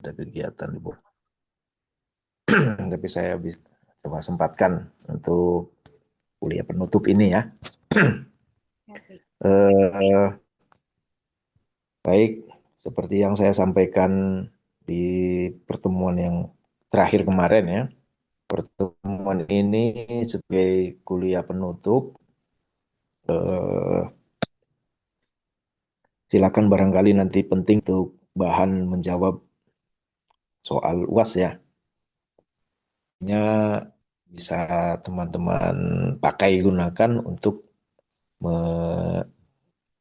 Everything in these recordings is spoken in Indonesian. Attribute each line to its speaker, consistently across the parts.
Speaker 1: ada kegiatan di bawah. Tapi saya bisa coba sempatkan untuk kuliah penutup ini ya.
Speaker 2: Oke.
Speaker 1: Eh, Baik, seperti yang saya sampaikan di pertemuan yang terakhir kemarin ya. Pertemuan ini sebagai kuliah penutup, eh, silakan barangkali nanti penting untuk bahan menjawab soal UAS ya. Nya bisa teman-teman pakai gunakan untuk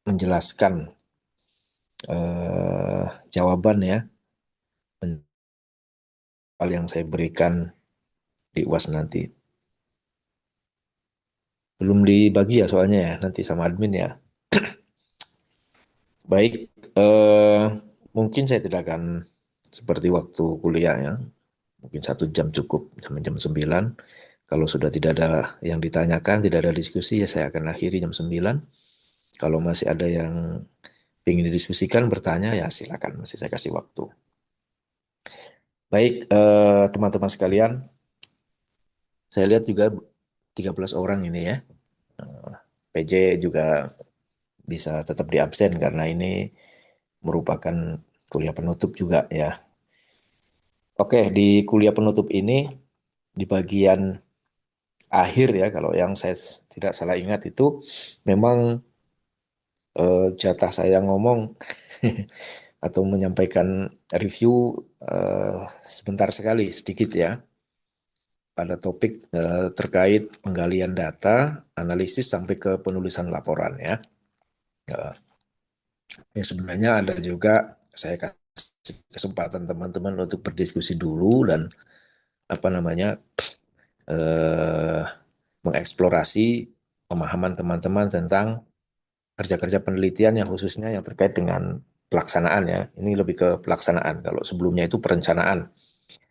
Speaker 1: menjelaskan jawaban ya hal yang saya berikan di UAS nanti. Belum dibagi ya soalnya ya, nanti sama admin ya. Baik, mungkin saya tidak akan seperti waktu kuliah ya. Mungkin 1 jam cukup, sampai jam 9. Kalau sudah tidak ada yang ditanyakan, tidak ada diskusi, ya saya akan akhiri jam 9. Kalau masih ada yang ingin didiskusikan, bertanya, ya silakan, masih saya kasih waktu. Baik, teman-teman sekalian, saya lihat juga 13 orang ini ya. PJ juga bisa tetap di absen karena ini merupakan kuliah penutup juga ya. Oke, di kuliah penutup ini, di bagian akhir ya, kalau yang saya tidak salah ingat itu memang jatah saya ngomong atau menyampaikan review sebentar sekali, sedikit ya, pada topik terkait penggalian data, analisis sampai ke penulisan laporan ya. Ya sebenarnya ada juga saya kasih kesempatan teman-teman untuk berdiskusi dulu dan apa namanya eh, mengeksplorasi pemahaman teman-teman tentang kerja-kerja penelitian yang khususnya yang terkait dengan pelaksanaan ya. Ini lebih ke pelaksanaan. Kalau sebelumnya itu perencanaan.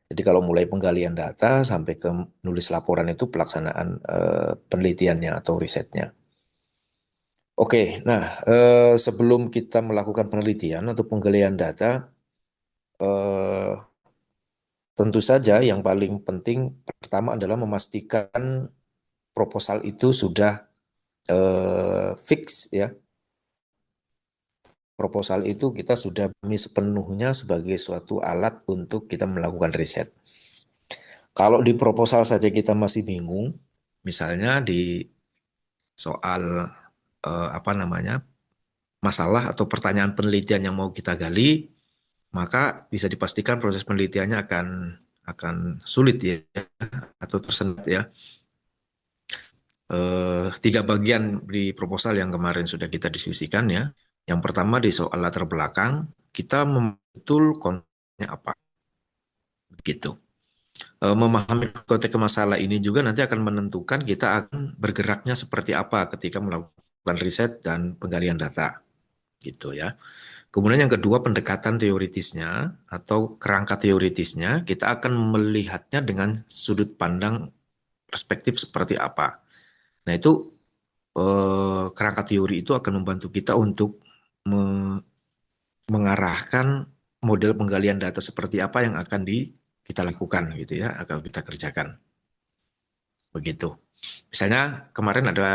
Speaker 1: Jadi kalau mulai penggalian data sampai ke nulis laporan itu pelaksanaan penelitiannya atau risetnya. Oke, nah sebelum kita melakukan penelitian atau penggalian data, eh, tentu saja yang paling penting pertama adalah memastikan proposal itu sudah fix ya. Proposal itu kita sudah sepenuhnya sebagai suatu alat untuk kita melakukan riset. Kalau di proposal saja kita masih bingung, misalnya di soal apa namanya masalah atau pertanyaan penelitian yang mau kita gali, maka bisa dipastikan proses penelitiannya akan sulit ya atau tersendat ya. 3 bagian di proposal yang kemarin sudah kita diskusikan ya. Yang pertama di soal latar belakang, kita betul konteksnya apa, gitu. Memahami konteks masalah ini juga nanti akan menentukan kita akan bergeraknya seperti apa ketika melakukan riset dan penggalian data, gitu ya. Kemudian yang kedua pendekatan teoritisnya atau kerangka teoritisnya, kita akan melihatnya dengan sudut pandang perspektif seperti apa. Nah itu kerangka teori itu akan membantu kita untuk mengarahkan model penggalian data seperti apa yang akan kita lakukan gitu ya, akan kita kerjakan. Begitu. Misalnya kemarin ada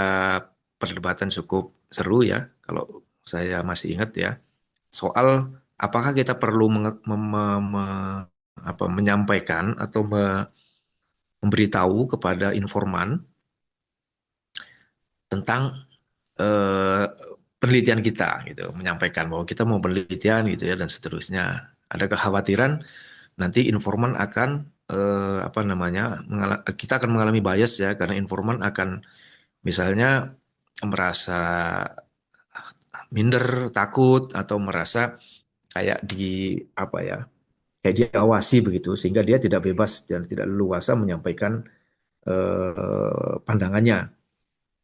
Speaker 1: perdebatan cukup seru ya, kalau saya masih ingat ya, soal apakah kita perlu menyampaikan atau memberitahu kepada informan tentang eh, penelitian kita gitu, menyampaikan bahwa kita mau penelitian gitu ya dan seterusnya. Ada kekhawatiran nanti informan akan apa namanya kita akan mengalami bias ya karena informan akan misalnya merasa minder, takut atau merasa kayak di apa ya kayak diawasi begitu sehingga dia tidak bebas dan tidak leluasa menyampaikan pandangannya.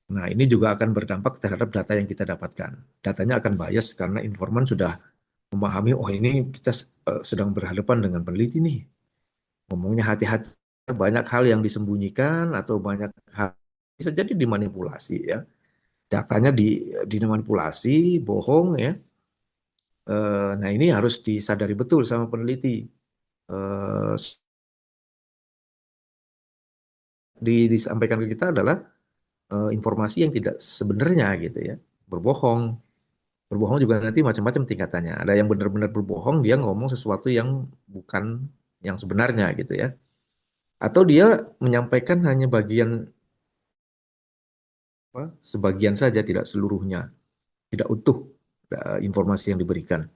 Speaker 1: Nah, ini juga akan berdampak terhadap data yang kita dapatkan. Datanya akan bias karena informan sudah memahami, oh ini kita sedang berhadapan dengan peneliti nih. Ngomongnya hati-hati, banyak hal yang disembunyikan atau banyak hal bisa jadi dimanipulasi ya. Datanya dimanipulasi, bohong ya. Nah, ini harus disadari betul sama peneliti. eh, disampaikan ke kita adalah informasi yang tidak sebenarnya gitu ya, berbohong. Berbohong juga nanti macam-macam tingkatannya. Ada yang benar-benar berbohong, dia ngomong sesuatu yang bukan yang sebenarnya gitu ya. Atau dia menyampaikan hanya bagian sebagian saja, tidak seluruhnya, tidak utuh informasi yang diberikan.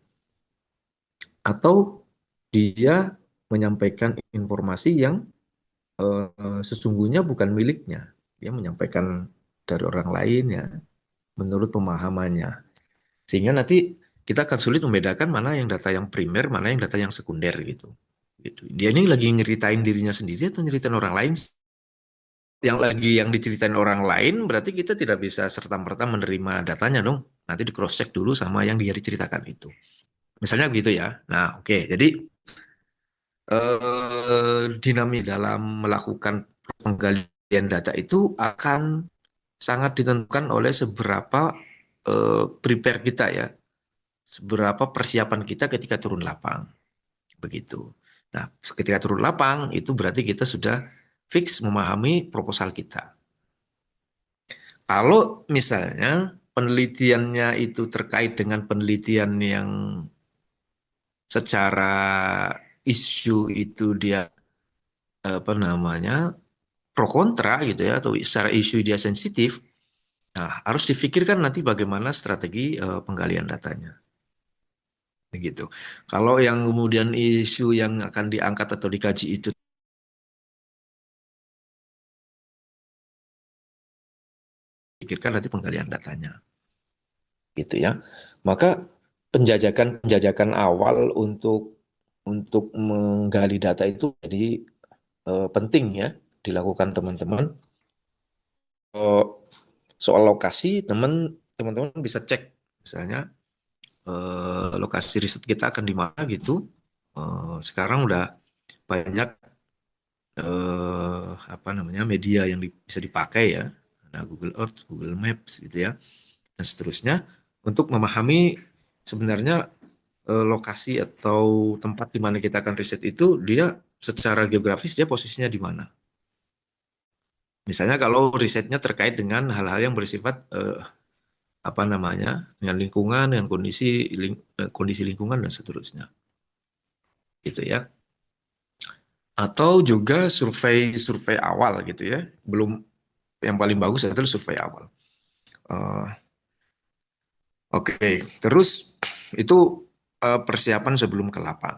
Speaker 1: Atau dia menyampaikan informasi yang sesungguhnya bukan miliknya. Dia menyampaikan dari orang lain ya, menurut pemahamannya. Sehingga nanti kita akan sulit membedakan mana yang data yang primer, mana yang data yang sekunder gitu. Gitu. Dia ini lagi nyeritain dirinya sendiri atau nyeritain orang lain? Yang diceritain orang lain berarti kita tidak bisa serta-merta menerima datanya dong. Nanti di cross check dulu sama yang dia diceritakan itu. Misalnya begitu ya. Nah, oke. Jadi dinamik dalam melakukan penggalian data itu akan sangat ditentukan oleh seberapa prepare kita ya, seberapa persiapan kita ketika turun lapang, begitu. Nah, ketika turun lapang itu berarti kita sudah fix memahami proposal kita. Kalau misalnya penelitiannya itu terkait dengan penelitian yang secara isu itu dia apa namanya pro kontra gitu ya, atau secara isu dia sensitif, nah harus difikirkan nanti bagaimana strategi penggalian datanya. Begitu. Kalau yang kemudian isu yang akan diangkat atau dikaji itu pikirkan nanti penggalian datanya. Gitu ya. Maka penjajakan awal untuk menggali data itu jadi penting ya dilakukan teman-teman. Soal lokasi teman-teman bisa cek misalnya lokasi riset kita akan di mana gitu. Sekarang udah banyak apa namanya media yang bisa dipakai ya, ada Google Earth, Google Maps gitu ya, dan seterusnya untuk memahami sebenarnya lokasi atau tempat di mana kita akan riset itu dia secara geografis dia posisinya di mana. Misalnya kalau risetnya terkait dengan hal-hal yang bersifat apa namanya dengan lingkungan, dengan kondisi lingkungan dan seterusnya, gitu ya. Atau juga survei awal gitu ya, belum yang paling bagus adalah survei awal. Uh, Oke, terus itu persiapan sebelum ke lapang.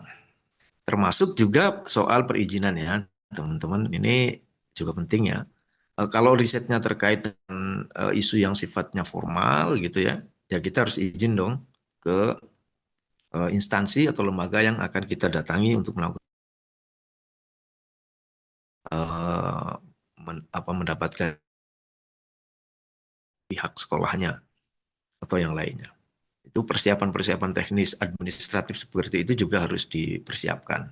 Speaker 1: Termasuk juga soal perizinan ya, teman-teman. Ini juga penting ya. Kalau risetnya terkait dengan isu yang sifatnya formal gitu ya, ya kita harus izin dong ke instansi atau lembaga yang akan kita datangi untuk melakukan mendapatkan pihak sekolahnya atau yang lainnya. Itu persiapan-persiapan teknis administratif seperti itu juga harus dipersiapkan.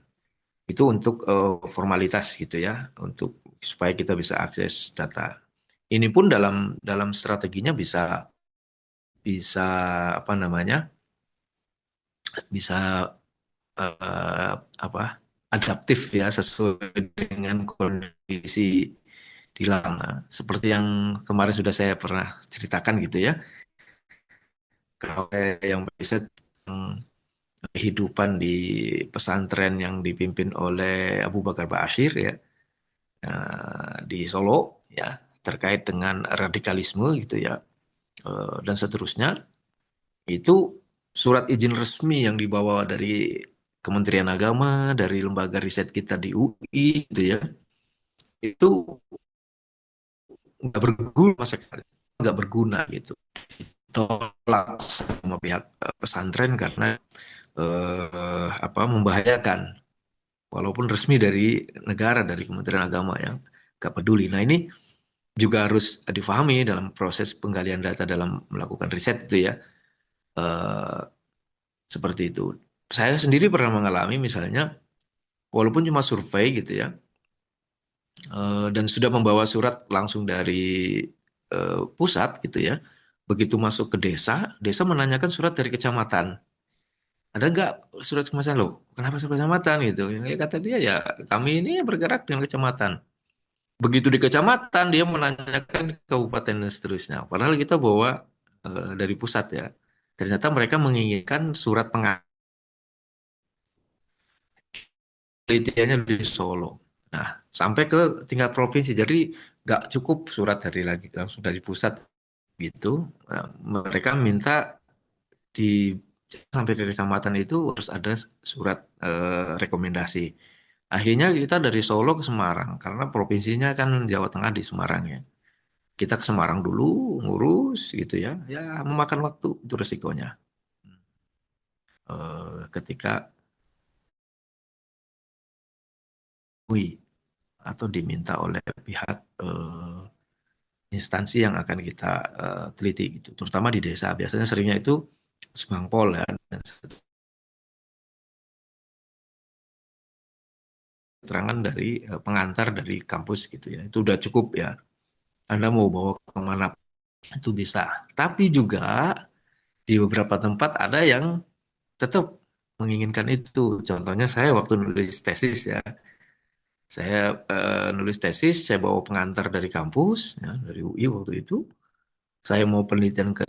Speaker 1: Itu untuk formalitas gitu ya, untuk supaya kita bisa akses data. Ini pun dalam strateginya bisa bisa apa namanya? Bisa apa? Adaptif ya sesuai dengan kondisi di lama. Seperti yang kemarin sudah saya pernah ceritakan gitu ya. Kalau yang riset kehidupan di pesantren yang dipimpin oleh Abu Bakar Ba'asyir ya, di Solo ya, terkait dengan radikalisme gitu ya, dan seterusnya, itu surat izin resmi yang dibawa dari Kementerian Agama, dari lembaga riset kita di UI gitu ya, itu nggak berguna sekali, nggak berguna gitu, tolak sama pihak pesantren karena apa membahayakan walaupun resmi dari negara, dari Kementerian Agama yang gak peduli. Nah ini juga harus difahami dalam proses penggalian data dalam melakukan riset itu ya. Eh, Seperti itu. Saya sendiri pernah mengalami misalnya, walaupun cuma survei gitu ya, dan sudah membawa surat langsung dari pusat gitu ya, begitu masuk ke desa, desa menanyakan surat dari kecamatan. ada nggak surat kecamatan loh? Kenapa surat kecamatan gitu? Ya, kata dia ya kami ini bergerak dengan kecamatan. Begitu di kecamatan dia menanyakan ke kabupaten dan seterusnya. Padahal kita bawa dari pusat ya. Ternyata mereka menginginkan surat penelitiannya di Solo. Nah, sampai ke tingkat provinsi. Jadi nggak cukup surat dari lagi langsung dari pusat gitu. Nah, mereka minta di sampai ke kecamatan itu harus ada surat rekomendasi. Akhirnya kita dari Solo ke Semarang karena provinsinya kan Jawa Tengah di Semarang ya. Kita ke Semarang dulu ngurus gitu ya. Ya memakan waktu itu resikonya. Ketika UI atau diminta oleh pihak instansi yang akan kita teliti gitu. Terutama di desa biasanya seringnya itu Sbangpol ya. Keterangan dari pengantar dari kampus gitu ya. Itu udah cukup ya. Anda mau bawa kemana itu bisa. Tapi juga di beberapa tempat ada yang tetap menginginkan itu. Contohnya saya waktu nulis tesis ya. Saya nulis tesis, saya bawa pengantar dari kampus, ya, dari UI waktu itu. Saya mau penelitian ke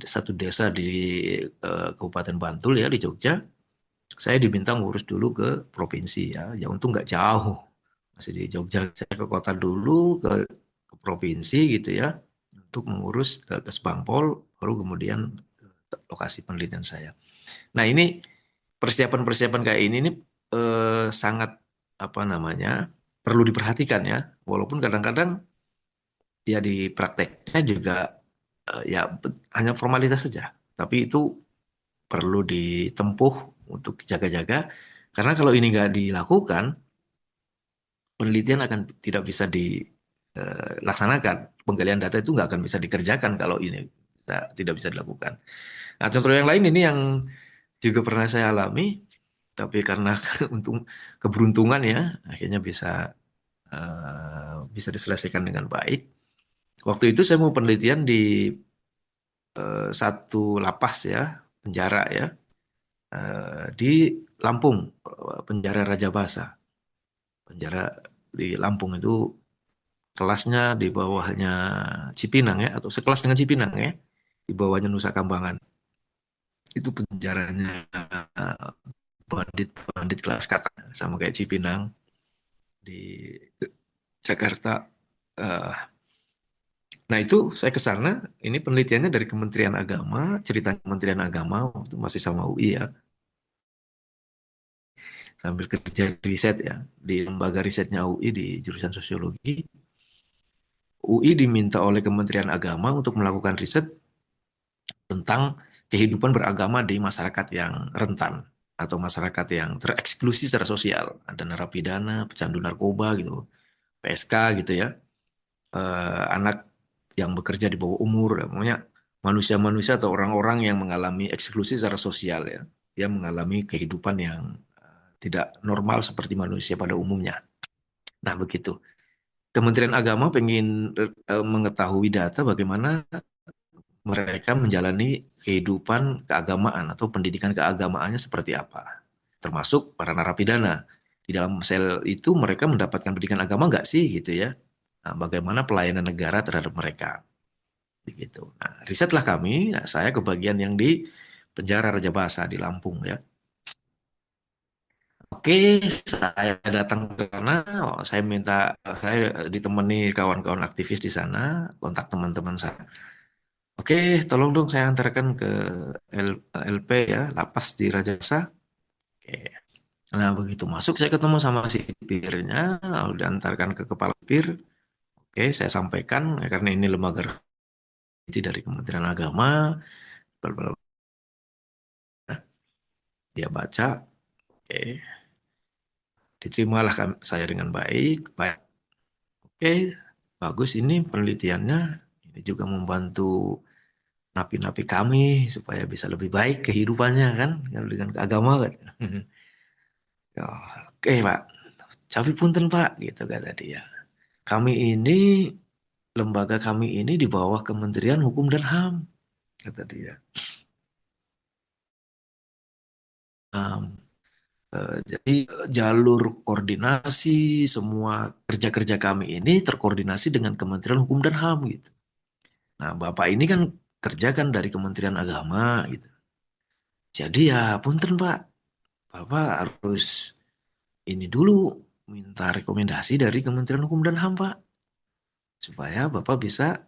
Speaker 1: satu desa di Kabupaten Bantul ya di Jogja. Saya diminta ngurus dulu ke provinsi ya. Ya untung nggak jauh, masih di Jogja. Saya ke kota dulu, ke provinsi gitu ya, untuk mengurus ke Sbangpol, baru kemudian lokasi penelitian saya. Nah ini persiapan-persiapan kayak ini nih sangat apa namanya perlu diperhatikan ya. Walaupun kadang-kadang ya di prakteknya juga ya hanya formalitas saja. Tapi itu perlu ditempuh untuk jaga-jaga. Karena kalau ini nggak dilakukan, penelitian akan tidak bisa dilaksanakan. Penggalian data itu nggak akan bisa dikerjakan kalau ini tidak bisa dilakukan. Nah, contoh yang lain ini yang juga pernah saya alami, tapi karena untuk keberuntungan ya, akhirnya bisa diselesaikan dengan baik. Waktu itu saya mau penelitian di satu lapas ya, penjara ya, di Lampung, penjara Raja Basa. Penjara di Lampung itu kelasnya di bawahnya Cipinang ya, atau sekelas dengan Cipinang ya, di bawahnya Nusa Kambangan. Itu penjaranya bandit-bandit kelas kakap sama kayak Cipinang di Jakarta. Eh, Nah itu saya ke sana, ini penelitiannya dari Kementerian Agama, cerita Kementerian Agama, itu masih sama UI ya, sambil kerja riset ya, di lembaga risetnya UI di jurusan Sosiologi. UI diminta oleh Kementerian Agama untuk melakukan riset tentang kehidupan beragama di masyarakat yang rentan atau masyarakat yang tereksklusi secara sosial. Ada narapidana, pecandu narkoba gitu, PSK gitu ya, anak yang bekerja di bawah umur, namanya manusia-manusia atau orang-orang yang mengalami eksklusi secara sosial ya, yang mengalami kehidupan yang tidak normal seperti manusia pada umumnya. Nah begitu. Kementerian Agama pengen mengetahui data bagaimana mereka menjalani kehidupan keagamaan atau pendidikan keagamaannya seperti apa. Termasuk para narapidana. Di dalam sel itu mereka mendapatkan pendidikan agama nggak sih gitu ya. Nah, bagaimana pelayanan negara terhadap mereka. Gitu. Nah, risetlah kami, nah, saya kebagian yang di penjara Raja Basa di Lampung ya. Oke, saya datang ke sana, saya minta, saya ditemani kawan-kawan aktivis di sana, kontak teman-teman saya. Oke, tolong dong saya antarkan ke LP ya, lapas di Rajasa. Oke. Nah, begitu masuk saya ketemu sama si sipirnya, lalu diantarkan ke kepala sipir. Oke, saya sampaikan ya, karena ini lembaga resmi dari Kementerian Agama. Bla, bla, bla. Dia baca, oke, diterimalah saya dengan baik. Baik, oke, bagus ini penelitiannya. Ini juga membantu napi-napi kami supaya bisa lebih baik kehidupannya kan, kalau dengan agama kan. Ya, oke Pak, tapi punten Pak, gitu kata dia. Kami ini, lembaga kami ini di bawah Kementerian Hukum dan HAM, kata dia. Jadi jalur koordinasi semua kerja-kerja kami ini terkoordinasi dengan Kementerian Hukum dan HAM gitu. Nah, Bapak ini kan kerja kan dari Kementerian Agama gitu. Jadi ya punten Pak, Bapak harus ini dulu minta rekomendasi dari Kementerian Hukum dan HAM Pak, supaya Bapak bisa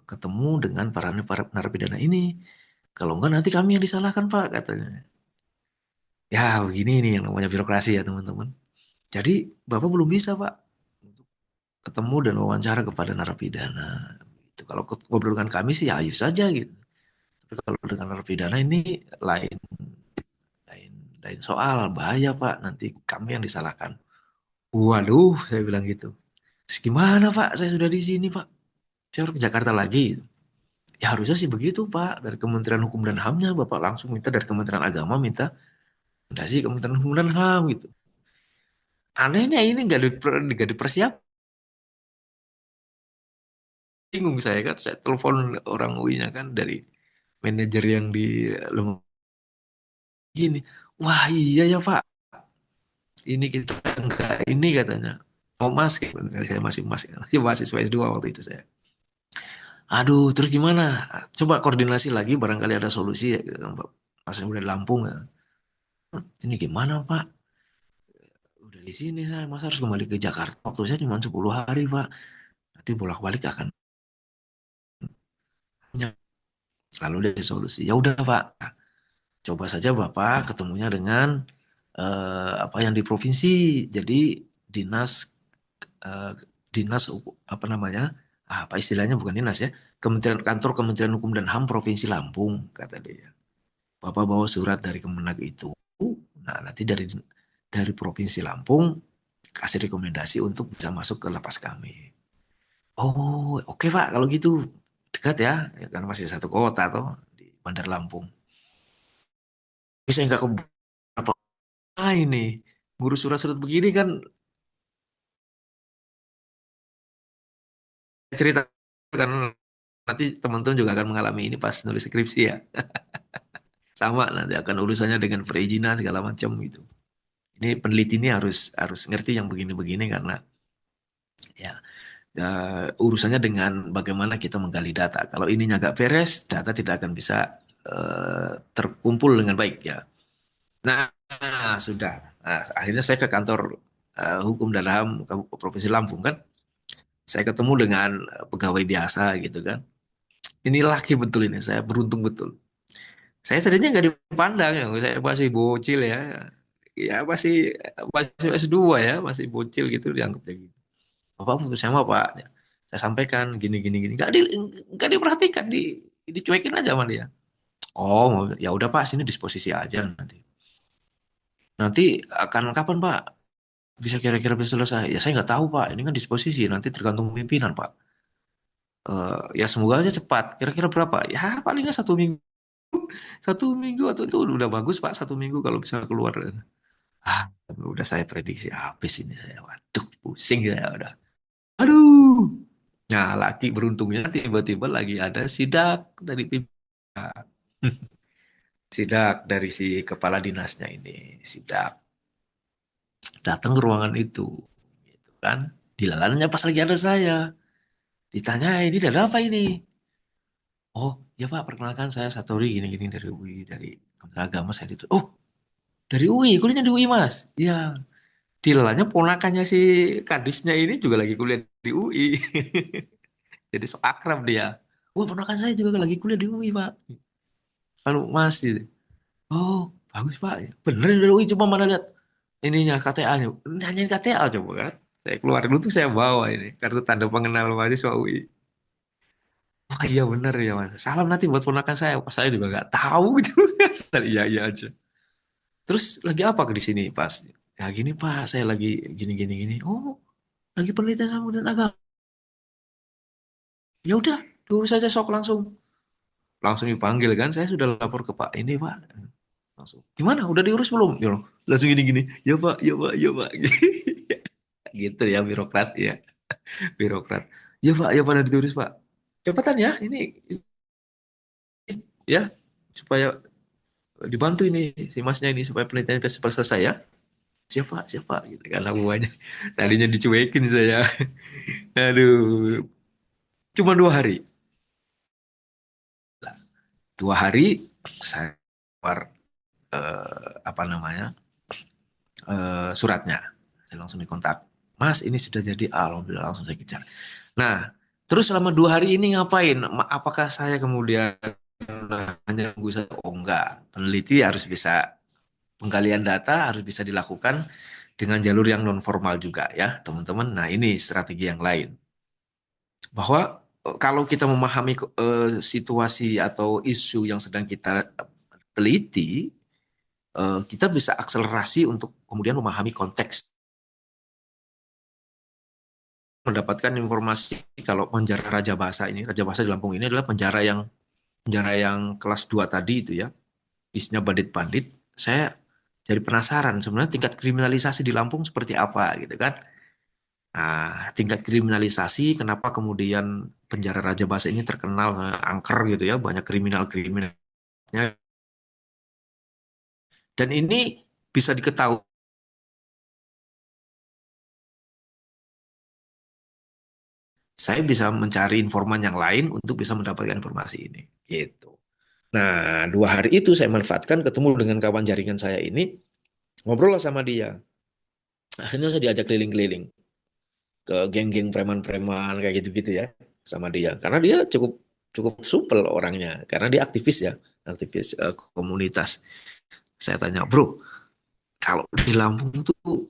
Speaker 1: ketemu dengan para narapidana ini. Kalau enggak nanti kami yang disalahkan Pak katanya. Ya begini nih yang namanya birokrasi ya teman-teman. Jadi Bapak belum bisa Pak untuk ketemu dan wawancara kepada narapidana. Itu kalau ngobrol dengan kami sih ya ayo saja gitu. Tapi kalau dengan narapidana ini lain lain lain soal bahaya Pak. Nanti kami yang disalahkan. Waduh, saya bilang gitu. Terus gimana Pak? Saya sudah di sini Pak. Saya harus ke Jakarta lagi. Ya harusnya sih begitu Pak. Dari Kementerian Hukum dan HAM-nya Bapak langsung minta dari Kementerian Agama minta rekomendasi Kementerian Hukum dan HAM gitu. Anehnya ini nggak dipersiapkan. Bingung saya kan. Saya telepon orang UI-nya kan dari manajer yang di lembaga gini. Wah iya ya Pak. Ini kita enggak ini katanya. Oh mas, saya masih mahasiswa S2 waktu itu saya. Aduh, terus gimana? Coba koordinasi lagi, barangkali ada solusi ya. Mas udah di Lampung ya. Ini gimana Pak? Udah di sini saya, masa harus kembali ke Jakarta? Waktu saya cuma 10 hari Pak. Nanti bolak-balik akan lalu ada solusi. Ya udah Pak, coba saja Bapak ketemunya dengan apa yang di provinsi. Jadi dinas eh, dinas apa namanya? Apa istilahnya bukan dinas ya? Kementerian Hukum dan HAM Provinsi Lampung kata dia. Bapak bawa surat dari Kemenag itu. Nah, nanti dari Provinsi Lampung kasih rekomendasi untuk bisa masuk ke lapas kami. Oh, oke Pak, kalau gitu dekat ya, karena masih satu kota toh di Bandar Lampung. Bisa nggak ke apa ini ngurus surat-surat begini kan cerita kan nanti teman-teman juga akan mengalami ini pas nulis skripsi ya. Sama nanti akan urusannya dengan perizinan segala macam gitu. Ini peneliti ini harus harus ngerti yang begini-begini karena ya urusannya dengan bagaimana kita menggali data. Kalau ininya nggak beres, data tidak akan bisa terkumpul dengan baik ya. Nah, sudah. Nah, akhirnya saya ke kantor hukum dan HAM Provinsi Lampung kan. Saya ketemu dengan pegawai biasa gitu kan. Ini laki betul ini, saya beruntung betul. Saya tadinya nggak dipandang ya, saya masih bocil ya. Ya masih S2 ya, masih bocil gitu dianggapnya gitu. Bapak putus sama Pak. Saya sampaikan gini gini gini. Nggak diperhatikan, dicuekin aja sama dia. Oh, ya udah Pak, sini disposisi aja nanti. Nanti akan kapan Pak? Bisa kira-kira bisa selesai? Ya saya nggak tahu Pak. Ini kan disposisi, nanti tergantung pimpinan Pak. Ya semoga aja cepat. Kira-kira berapa? Ya paling nggak 1 minggu. 1 minggu atau itu udah bagus Pak. 1 minggu kalau bisa keluar. Ah, udah saya prediksi habis ini saya. Waduh, pusing saya udah. Aduh. Nah, laki beruntungnya tiba-tiba lagi ada sidak dari pimpinan. Sidak dari si kepala dinasnya ini. Sidak datang ke ruangan itu. Gitu kan. Dilalannya pas lagi ada saya. Ditanya, ini ada apa ini? Oh, ya Pak, perkenalkan saya Satori gini-gini dari UI, dari Kementerian Agama saya itu. Oh, dari UI, kuliahnya di UI Mas. Ya, dilalanya ponakannya si kadisnya ini juga lagi kuliah di UI. Jadi so akrab dia. Wah, ponakan saya juga lagi kuliah di UI, Pak. Kalau Mas gitu. Oh, bagus, Pak. Bener dari UI, coba mana lihat ininya KTA-nya. Nanyain KTA coba kan. Saya keluar dulu tuh saya bawa ini kartu tanda pengenal mahasiswa UI. Oh iya bener ya Mas. Salam nanti buat ponakan saya. Pas saya juga nggak tahu gitu. Asal iya iya aja. Terus lagi apa di sini pas? Ya gini Pak, saya lagi gini gini gini. Oh, lagi penelitian sama dan agama. Ya udah, diurus saja sok langsung. Langsung dipanggil kan. Saya sudah lapor ke Pak ini Pak. Langsung. Gimana? Udah diurus belum? Ya, langsung gini gini. Ya Pak, ya Pak, ya Pak. Gitu ya birokrasi ya. Birokrat. Ya Pak, ya Pak udah diurus Pak. Cepatan ya ini ya supaya dibantu ini si masnya ini supaya penelitian cepat selesai ya. Siapa siapa gitu kan namanya. Tadinya dicuekin saya. Aduh, cuma 2 hari. 2 hari saya keluar apa namanya suratnya. Saya langsung dikontak. Mas, ini sudah jadi. Alhamdulillah langsung saya kejar. Nah, terus selama 2 hari ini ngapain? Apakah saya kemudian hanya nunggu saja? Oh enggak. Peneliti harus bisa, penggalian data harus bisa dilakukan dengan jalur yang non formal juga ya, teman-teman. Nah, ini strategi yang lain. Bahwa kalau kita memahami situasi atau isu yang sedang kita teliti, kita bisa akselerasi untuk kemudian memahami konteks, mendapatkan informasi. Kalau penjara Raja Basa ini, Raja Basa di Lampung ini adalah penjara yang kelas 2 tadi itu ya, isinya bandit-bandit. Saya jadi penasaran sebenarnya tingkat kriminalisasi di Lampung seperti apa gitu kan. Nah, tingkat kriminalisasi kenapa kemudian penjara Raja Basa ini terkenal angker gitu ya, banyak kriminalnya. Dan ini bisa diketahui, saya bisa mencari informan yang lain untuk bisa mendapatkan informasi ini. Gitu. Nah, 2 hari itu saya manfaatkan ketemu dengan kawan jaringan saya ini, ngobrol sama dia. Akhirnya saya diajak keliling-keliling ke geng-geng preman-preman kayak gitu-gitu ya sama dia. Karena dia cukup cukup supel orangnya, karena dia aktivis ya, aktivis komunitas. Saya tanya, bro, kalau di Lampung tuh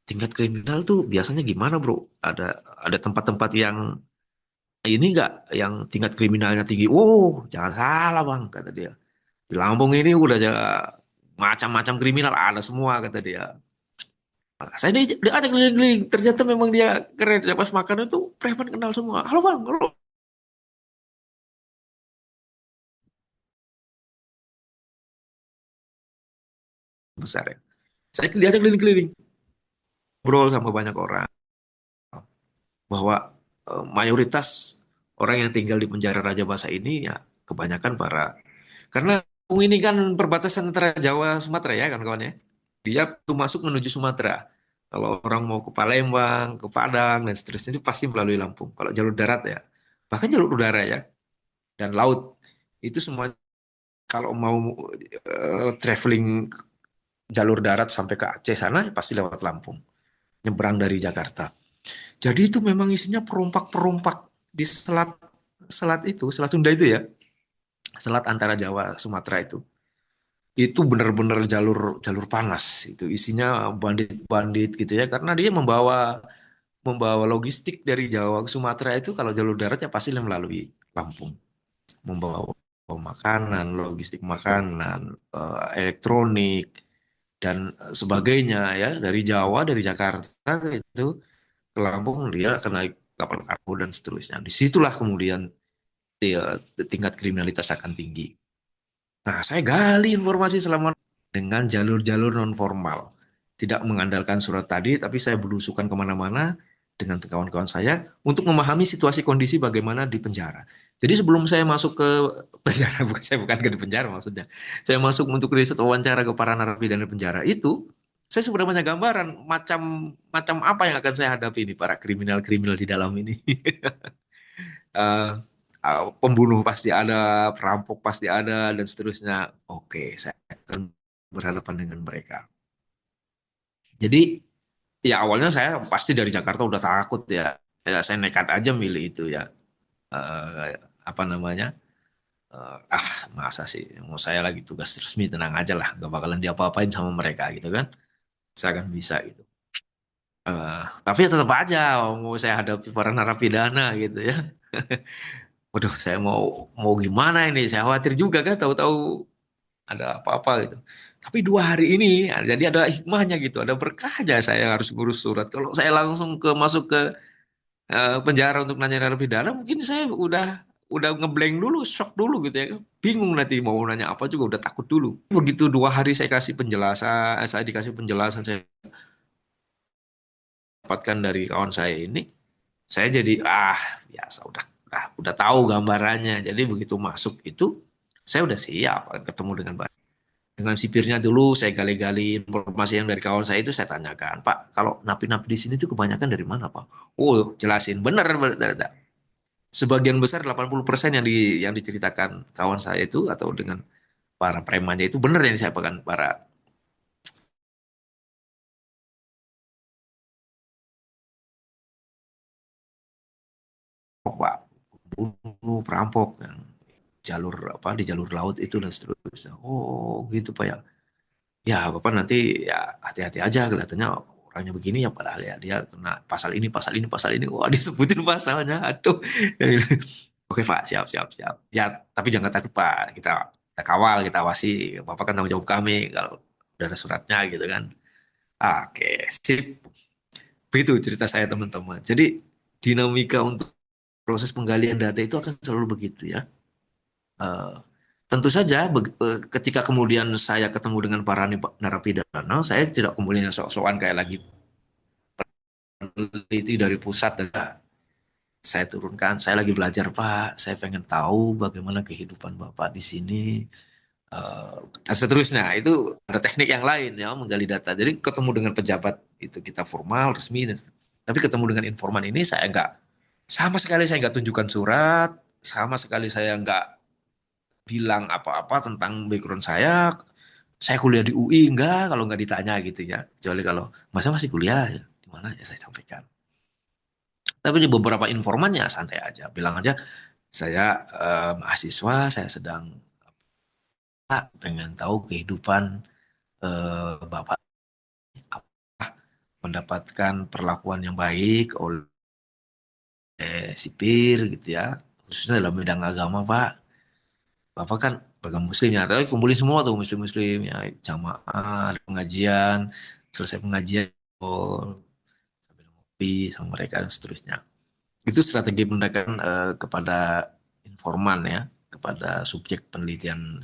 Speaker 1: tingkat kriminal tuh biasanya gimana, bro? Ada tempat-tempat yang ini nggak, yang tingkat kriminalnya tinggi? Wow, jangan salah bang, kata dia. Di Lampung ini udah macam-macam kriminal ada semua, kata dia. Saya dia ajak keliling-keliling, ternyata memang dia keren. Dia pas makan itu preman kenal semua. Halo bang, halo. Besar ya. Saya diajak keliling-keliling, ngobrol sama banyak orang bahwa mayoritas orang yang tinggal di penjara Raja Basa ini ya kebanyakan karena ini kan perbatasan antara Jawa Sumatera ya kan kawan ya. Dia tuh masuk menuju Sumatera. Kalau orang mau ke Palembang, ke Padang dan seterusnya itu pasti melalui Lampung. Kalau jalur darat ya, bahkan jalur udara ya dan laut itu semua, kalau mau traveling jalur darat sampai ke Aceh sana pasti lewat Lampung, nyebrang dari Jakarta. Jadi itu memang isinya perompak-perompak di selat selat itu, Selat Sunda itu ya, selat antara Jawa Sumatera itu. Itu benar-benar jalur jalur panas itu, isinya bandit-bandit gitu ya, karena dia membawa membawa logistik dari Jawa ke Sumatera itu. Kalau jalur darat ya pasti melalui Lampung, membawa makanan, logistik makanan, elektronik dan sebagainya ya, dari Jawa, dari Jakarta itu ke Lampung dia akan naik kapal kargo dan seterusnya. Disitulah kemudian ya, tingkat kriminalitas akan tinggi. Nah, saya gali informasi selama dengan jalur-jalur non formal, tidak mengandalkan surat tadi, tapi saya belusukan kemana-mana dengan kawan-kawan saya untuk memahami situasi kondisi bagaimana di penjara. Jadi sebelum saya masuk ke penjara, saya bukan ke di penjara maksudnya, saya masuk untuk riset wawancara ke para narapidana penjara itu, saya sudah punya gambaran macam macam apa yang akan saya hadapi ini para kriminal-kriminal di dalam ini. Eh, Pembunuh pasti ada, perampok pasti ada, dan seterusnya. Oke, saya akan berhadapan dengan mereka. Jadi, ya awalnya saya pasti dari Jakarta udah takut ya. Ya saya nekat aja milih itu ya. Apa namanya? Masa sih, mau saya lagi tugas resmi, tenang aja lah, gak bakalan diapa-apain sama mereka gitu kan. Saya akan bisa gitu. Tapi ya tetap aja mau saya hadapi para narapidana gitu ya. Waduh, saya mau mau gimana ini? Saya khawatir juga kan, tahu-tahu ada apa-apa gitu. Tapi 2 hari ini, jadi ada hikmahnya gitu, ada berkahnya saya harus ngurus surat. Kalau saya langsung masuk ke penjara untuk nanya narapidana, mungkin saya udah ngeblank dulu, shock dulu gitu ya. Bingung nanti mau nanya apa juga udah takut dulu. Begitu 2 hari saya kasih penjelasan, saya dikasih penjelasan, saya dapatkan dari kawan saya ini, saya jadi biasa, udah tahu gambarannya. Jadi begitu masuk itu saya udah siap ketemu dengan baik. Dengan sipirnya dulu saya gali-gali informasi yang dari kawan saya itu saya tanyakan, Pak, kalau napi-napi di sini tuh kebanyakan dari mana, Pak? Oh, jelasin. Benar, benar, benar. Sebagian besar 80% yang diceritakan kawan saya itu atau dengan para premannya itu benar yang disampaikan para Pak, bunuh, perampok yang jalur apa di jalur laut itu dan seterusnya. Oh, gitu Pak ya. Ya, Bapak nanti ya hati-hati aja kelihatannya orangnya begini ya padahal ya dia kena pasal ini, pasal ini, pasal ini. Wah, disebutin pasalnya. Aduh. Oke, Pak, siap, siap, siap. Ya, tapi jangan takut, Pak. Kita kawal, kita awasi. Bapak kan tanggung jawab kami kalau udah ada suratnya gitu kan. Oke, sip. Begitu cerita saya teman-teman. Jadi dinamika untuk proses penggalian data itu akan selalu begitu ya. Eh, tentu saja ketika kemudian saya ketemu dengan para narapidana, saya tidak kemudian sok-sokan kayak lagi peneliti dari pusat dan saya turunkan. Saya lagi belajar Pak, saya pengen tahu bagaimana kehidupan Bapak di sini. Eh, dan seterusnya itu ada teknik yang lain ya menggali data. Jadi ketemu dengan pejabat itu kita formal resmi, tapi ketemu dengan informan ini saya nggak sama sekali saya nggak tunjukkan surat, sama sekali saya nggak bilang apa-apa tentang background saya. Saya kuliah di UI enggak kalau nggak ditanya gitu ya. Kecuali kalau masa masih kuliah ya, di mana ya saya sampaikan. Tapi di beberapa informan ya santai aja. Bilang aja saya mahasiswa, saya sedang pengen tahu kehidupan Bapak mendapatkan perlakuan yang baik oleh sipir gitu ya. Khususnya dalam bidang agama Pak. Bapak kan beragama muslim ya, tapi kumpulin semua tuh muslim-muslim ya, jamaah, ada pengajian, selesai pengajian, oh, sambil ngopi sama mereka dan seterusnya. Itu strategi pendekatan kepada informan ya, kepada subjek penelitian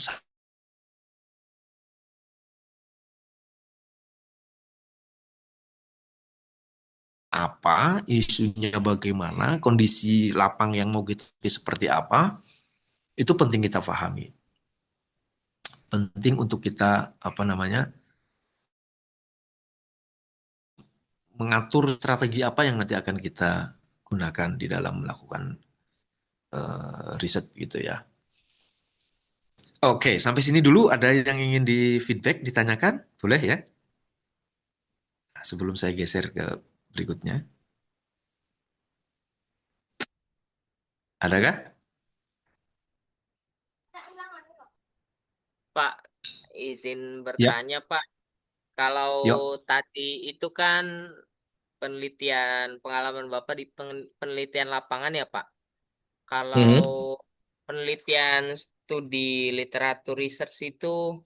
Speaker 1: apa, isunya bagaimana, kondisi lapang yang mau kita seperti apa, itu penting kita pahami. Penting untuk kita apa namanya mengatur strategi apa yang nanti akan kita gunakan di dalam melakukan riset gitu ya. Oke, sampai sini dulu ada yang ingin di feedback, ditanyakan? Boleh ya? Nah, sebelum saya geser ke berikutnya. Adakah?
Speaker 3: Pak, izin
Speaker 1: Ya.
Speaker 3: bertanya, Pak. Kalau
Speaker 1: Yuk.
Speaker 3: tadi itu kan penelitian pengalaman Bapak di penelitian lapangan ya, Pak. Kalau
Speaker 1: Hmm.
Speaker 3: penelitian studi literatur research itu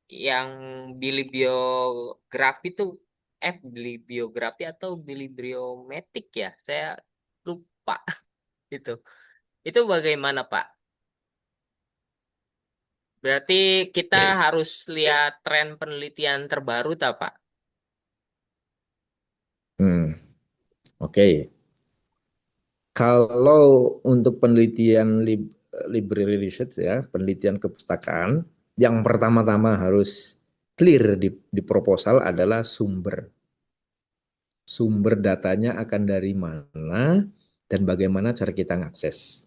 Speaker 3: yang bibliografi itu bibliografi atau bibliometik ya? Saya lupa itu. Itu bagaimana, Pak? Berarti kita
Speaker 1: Oke.
Speaker 3: harus lihat tren penelitian terbaru, tak, Pak?
Speaker 1: Hmm. Oke. Kalau untuk penelitian library research ya, penelitian kepustakaan, yang pertama-tama harus clear di proposal adalah sumber. Sumber datanya akan dari mana dan bagaimana cara kita mengakses.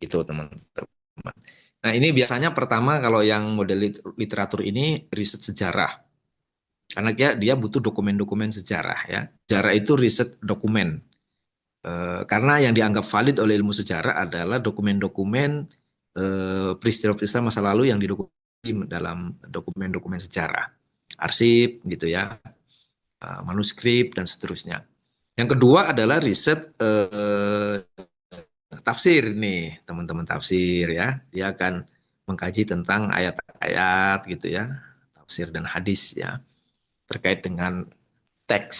Speaker 1: Itu teman-teman. Nah ini biasanya pertama kalau yang model literatur ini riset sejarah. Karena dia butuh dokumen-dokumen sejarah ya. Sejarah itu riset dokumen. Karena yang dianggap valid oleh ilmu sejarah adalah dokumen-dokumen peristiwa-peristiwa masa lalu yang didokumentasi dalam dokumen-dokumen sejarah, arsip gitu ya, manuskrip dan seterusnya. Yang kedua adalah riset tafsir nih, teman-teman tafsir ya. Dia akan mengkaji tentang ayat-ayat gitu ya, tafsir dan hadis ya, terkait dengan teks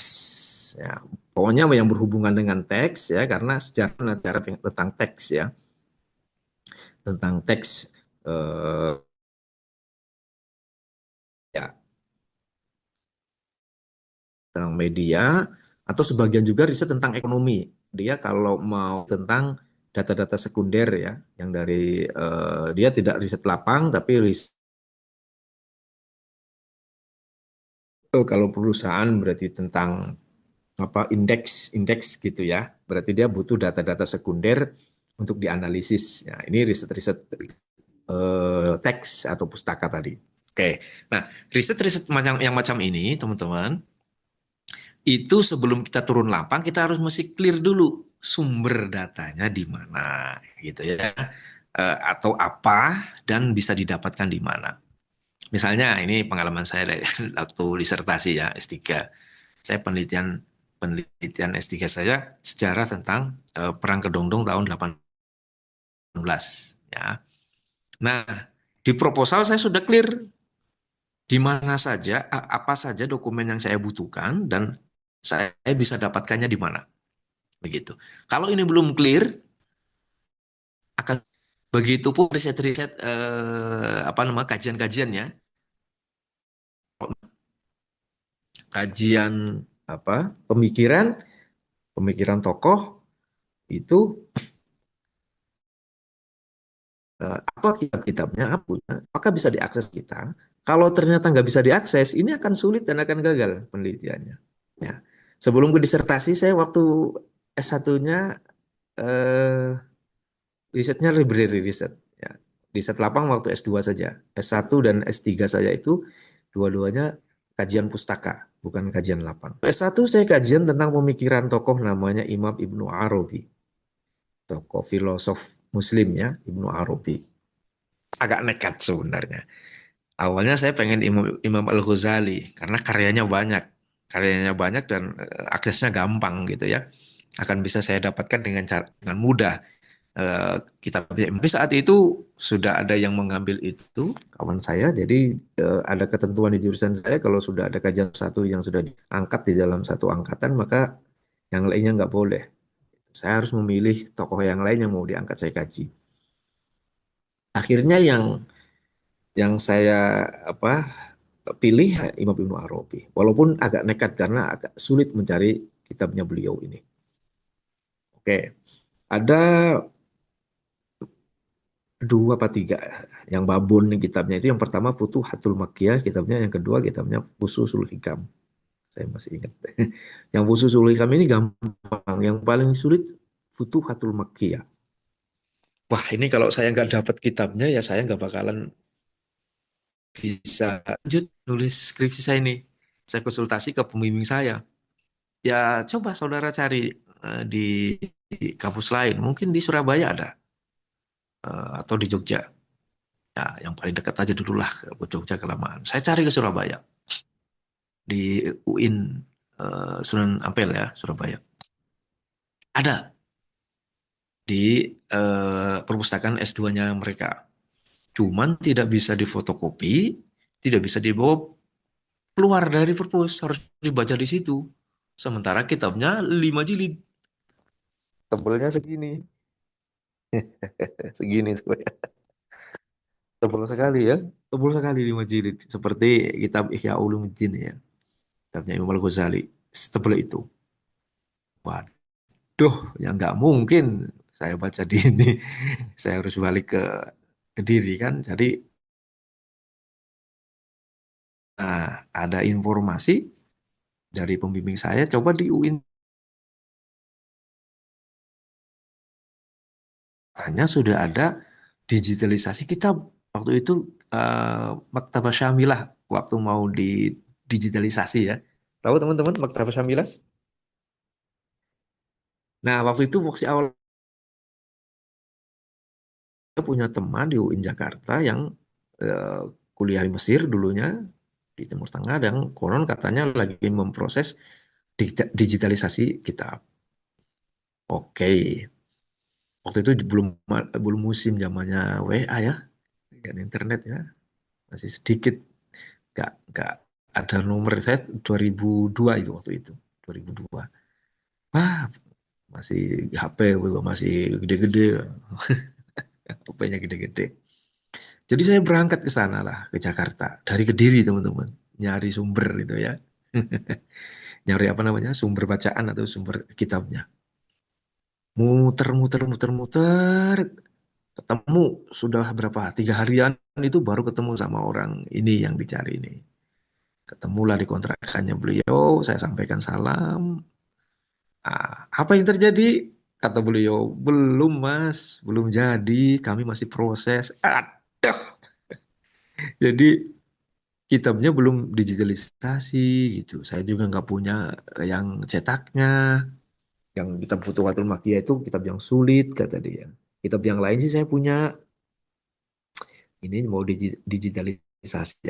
Speaker 1: ya. Pokoknya yang berhubungan dengan teks ya, karena sejarah tentang teks ya, tentang teks ya, tentang media atau sebagian juga riset tentang ekonomi. Dia kalau mau tentang data-data sekunder ya, yang dari dia tidak riset lapang tapi riset kalau perusahaan berarti tentang apa indeks gitu ya. Berarti dia butuh data-data sekunder untuk dianalisis. Ya, ini riset-riset teks atau pustaka tadi. Oke. Nah, riset-riset yang macam ini, teman-teman, itu sebelum kita turun lapang kita harus mesti clear dulu sumber datanya di mana gitu ya. Atau apa dan bisa didapatkan di mana. Misalnya ini pengalaman saya dari waktu disertasi ya S3. Saya penelitian S3 saya sejarah tentang Perang Kedongdong tahun 18 ya. Nah, di proposal saya sudah clear di mana saja apa saja dokumen yang saya butuhkan dan saya bisa dapatkannya di mana. Begitu. Kalau ini belum clear, akan begitu pun riset-riset apa nama kajian-kajiannya, kajian apa pemikiran tokoh itu apa kitab-kitabnya, apakah bisa diakses kita? Kalau ternyata nggak bisa diakses, ini akan sulit dan akan gagal penelitiannya. Ya. Sebelum ke disertasi, saya waktu S1-nya risetnya library riset. Ya. Riset lapang waktu S2 saja. S1 dan S3 saya itu dua-duanya kajian pustaka, bukan kajian lapang. S1 saya kajian tentang pemikiran tokoh namanya Imam Ibnu Arabi. Tokoh filosof Muslim ya, Ibnu Arabi. Agak nekat sebenarnya. Awalnya saya pengen Imam Al-Ghazali karena karyanya banyak dan aksesnya gampang gitu ya. Akan bisa saya dapatkan dengan mudah kitabnya. Tapi saat itu sudah ada yang mengambil itu kawan saya. Jadi ada ketentuan di jurusan saya kalau sudah ada kajian satu yang sudah diangkat di dalam satu angkatan maka yang lainnya nggak boleh. Saya harus memilih tokoh yang lain yang mau diangkat saya kaji. Akhirnya yang saya apa pilih Imam Ibnu Arabi. Walaupun agak nekat karena agak sulit mencari kitabnya beliau ini. Oke, ada dua apa tiga yang babon nih kitabnya itu. Yang pertama Futuhatul Makkiyah kitabnya, yang kedua kitabnya Fususul Hikam. Saya masih ingat. Yang Fususul Hikam ini gampang, yang paling sulit Futuhatul Makkiyah. Wah, ini kalau saya nggak dapat kitabnya ya saya nggak bakalan bisa lanjut nulis skripsi saya ini. Saya konsultasi ke pembimbing saya. Ya coba saudara cari di kampus lain, mungkin di Surabaya ada atau di Jogja. Ya, yang paling dekat aja dulu lah ke Jogja kelamaan. Saya cari ke Surabaya di UIN Sunan Ampel ya Surabaya. Ada di perpustakaan S2-nya mereka. Cuman tidak bisa difotokopi, tidak bisa dibawa keluar dari perpus, harus dibaca di situ. Sementara kitabnya 5 jilid. Tebelnya segini. Segini sebenarnya. Tebal sekali ya. Tebal sekali 5 jilid. Seperti kitab Ihya Ulumuddin ya. Kitabnya Imam Al-Ghazali. Setebal itu. Waduh, ya nggak mungkin saya baca di ini. Saya harus balik ke Kediri kan. Jadi ada informasi dari pembimbing saya. Coba di UIN hanya sudah ada digitalisasi kitab. Waktu itu Maktabah Syamilah waktu mau digitalisasi ya. Tahu teman-teman Maktabah Syamilah? Nah, waktu itu waktu awal saya punya teman di UIN Jakarta yang eh, kuliah di Mesir dulunya di Timur Tengah dan konon katanya lagi memproses digitalisasi kitab. Oke, waktu itu belum belum musim zamannya WA ya, dan internet ya masih sedikit, nggak ada nomor saya 2002 itu waktu itu 2002. Wah, masih HP juga masih gede-gede, HP-nya gede-gede. Jadi saya berangkat ke sana lah, ke Jakarta. Dari Kediri, teman-teman. Nyari sumber itu ya. Nyari apa namanya, sumber bacaan atau sumber kitabnya. Muter, muter, muter, muter. Ketemu, sudah berapa, 3 harian itu baru ketemu sama orang ini yang dicari ini. Ketemulah di kontrakannya beliau, saya sampaikan salam. Apa yang terjadi? Kata beliau, belum mas, belum jadi, kami masih proses. Aduh, jadi kitabnya belum digitalisasi gitu. Saya juga nggak punya yang cetaknya. Yang kitab Futuhatul Makkiyah itu kitab yang sulit, kata dia. Kitab yang lain sih saya punya. Ini mau digitalisasi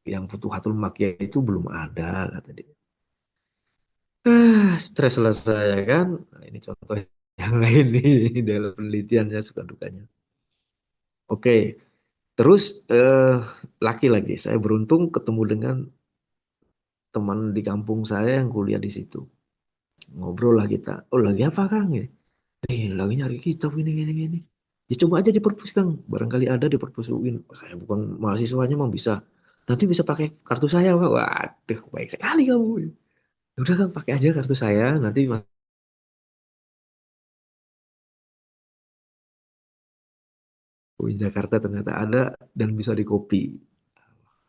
Speaker 1: yang Futuhatul Makkiyah itu belum ada, kata dia. Stres lah saya kan. Nah, ini contoh yang lain nih dalam penelitiannya suka dukanya. Oke, terus laki-laki saya beruntung ketemu dengan teman di kampung saya yang kuliah di situ. Ngobrol lah kita. Oh lagi apa Kang? Lagi nyari kitab ini. Ya coba aja di perpus Kang. Barangkali ada di perpus UIN. Saya bukan mahasiswanya mau bisa. Nanti bisa pakai kartu saya Kang. Waduh, baik sekali kamu. Ya udah Kang, pakai aja kartu saya. Nanti UIN Jakarta ternyata ada dan bisa di copy.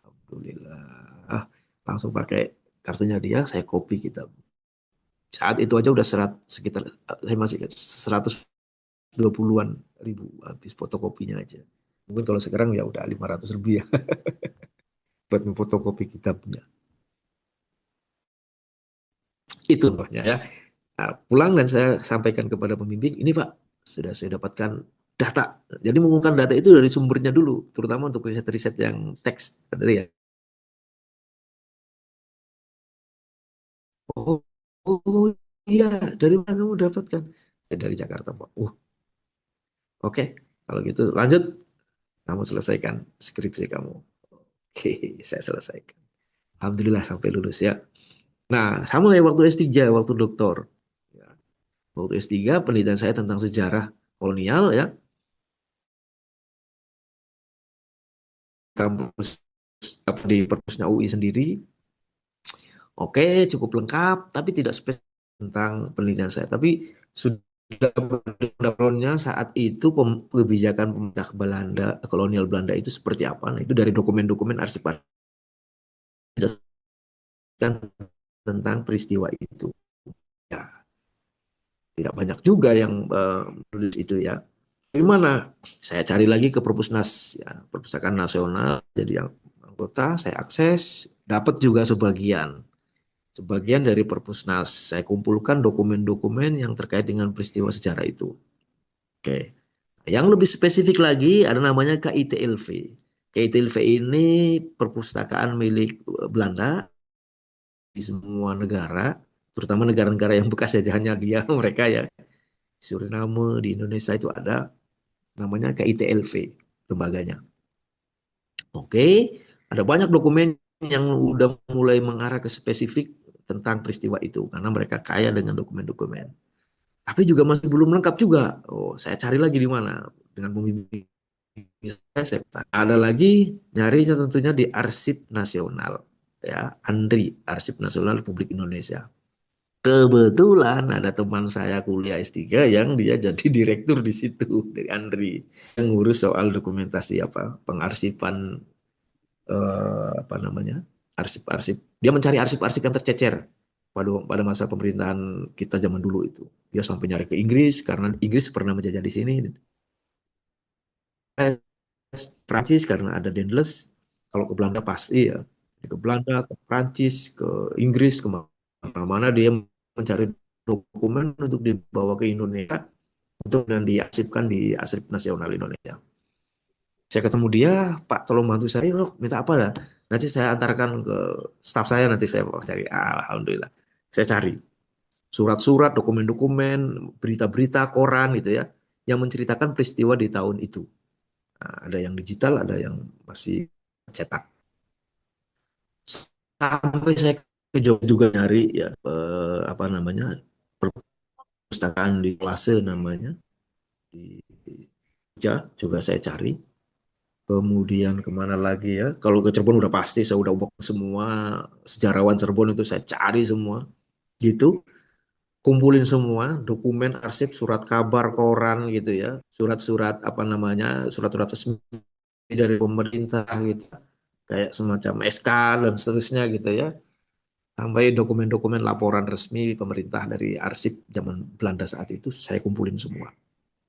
Speaker 1: Alhamdulillah. Langsung pakai kartunya dia, saya copy kitab. Saat itu aja udah sekitar saya masih 120-an ribu habis fotokopinya aja. Mungkin kalau sekarang ya udah 500 ribu ya buat memfotokopi kitabnya. Itu contohnya ya. Nah, pulang dan saya sampaikan kepada pembimbing, ini Pak, sudah saya dapatkan data. Jadi mengumumkan data itu dari sumbernya dulu, terutama untuk riset-riset yang teks tadi ya. Oh, oh iya, dari mana kamu dapatkan? Dari Jakarta, Pak. Oke, kalau gitu lanjut, kamu selesaikan skripsi kamu. Oke, saya selesaikan. Alhamdulillah sampai lulus ya. Nah, sama kayak waktu S3, waktu doktor. Ya, waktu S3 penelitian saya tentang sejarah kolonial ya, kampus di perpusnya UI sendiri. Oke, cukup lengkap, tapi tidak spesifik tentang penelitian saya. Tapi sudah backgroundnya saat itu kebijakan pemerintah Belanda, kolonial Belanda itu seperti apa? Nah, itu dari dokumen-dokumen arsip tentang peristiwa itu. Ya, tidak banyak juga yang menulis itu ya. Dari mana? Saya cari lagi ke Perpusnas, ya, Perpustakaan Nasional. Jadi yang anggota saya akses, dapat juga sebagian dari Perpusnas. Saya kumpulkan dokumen-dokumen yang terkait dengan peristiwa sejarah itu. Oke. Yang lebih spesifik lagi ada namanya KITLV. KITLV ini perpustakaan milik Belanda di semua negara, terutama negara-negara yang bekas jajahannya dia, mereka ya. Suriname di Indonesia itu ada namanya KITLV lembaganya. Oke, ada banyak dokumen yang udah mulai mengarah ke spesifik tentang peristiwa itu karena mereka kaya dengan dokumen-dokumen. Tapi juga masih belum lengkap juga. Oh, saya cari lagi di mana dengan pembimbing saya. Ada lagi nyarinya tentunya di Arsip Nasional ya, ANRI, Arsip Nasional Republik Indonesia. Kebetulan ada teman saya kuliah S3 yang dia jadi direktur di situ dari Andri yang ngurus soal dokumentasi apa pengarsipan apa namanya arsip-arsip. Dia mencari arsip-arsip yang tercecer pada masa pemerintahan kita zaman dulu itu. Dia sampai nyari ke Inggris karena Inggris pernah menjajah di sini. Prancis karena ada Dendles. Kalau ke Belanda pasti ya. Ke Belanda, ke Prancis, ke Inggris, kemana-mana dia mencari dokumen untuk dibawa ke Indonesia untuk dan diarsipkan di Arsip Nasional Indonesia. Saya ketemu dia, Pak tolong bantu saya, loh, minta apa ya? Nanti saya antarkan ke staf saya, nanti saya mau cari. Alhamdulillah. Saya cari surat-surat, dokumen-dokumen, berita-berita, koran gitu ya, yang menceritakan peristiwa di tahun itu. Nah, ada yang digital, ada yang masih cetak. Sampai saya ke Jogja juga nyari ya apa namanya perpustakaan di Klase namanya di Jogja juga saya cari. Kemudian kemana lagi ya? Kalau ke Cirebon udah pasti saya udah ubah semua sejarawan Cirebon itu saya cari semua gitu. Kumpulin semua dokumen arsip surat kabar koran gitu ya, surat-surat apa namanya surat-surat resmi dari pemerintah gitu. kayak semacam SK dan seterusnya gitu ya, sampai dokumen-dokumen laporan resmi pemerintah dari arsip zaman Belanda saat itu saya kumpulin semua.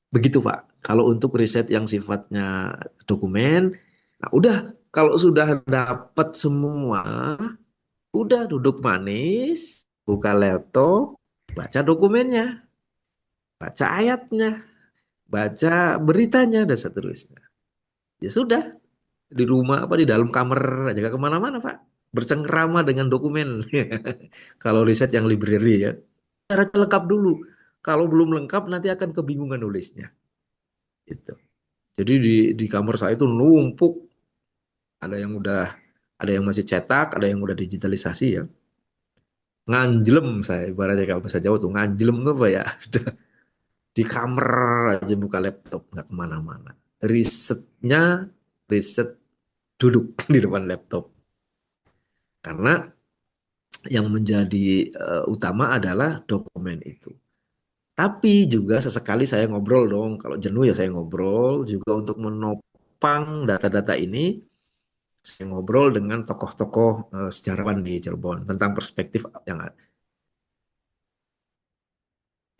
Speaker 1: Begitu Pak. Kalau untuk riset yang sifatnya dokumen, nah udah kalau sudah dapat semua, udah duduk manis, buka laptop, baca dokumennya, baca ayatnya, baca beritanya dan seterusnya. Ya sudah, di rumah apa di dalam kamar aja gak kemana-mana Pak. Bercengkrama dengan dokumen. Kalau riset yang library ya. Caranya lengkap dulu. Kalau belum lengkap nanti akan kebingungan nulisnya. Gitu. Jadi di kamar saya itu numpuk. Ada yang udah, ada yang masih cetak, ada yang udah digitalisasi ya. Nganjelem saya, ibaratnya kalau bahasa Jawa tuh nganjelem tuh apa ya. Di kamar aja buka laptop, nggak kemana-mana. Risetnya, riset duduk di depan laptop. Karena yang menjadi utama adalah dokumen itu. Tapi juga sesekali saya ngobrol dong, kalau jenuh ya saya ngobrol juga untuk menopang data-data ini. Saya ngobrol dengan tokoh-tokoh sejarawan di Cirebon tentang perspektif yang ada.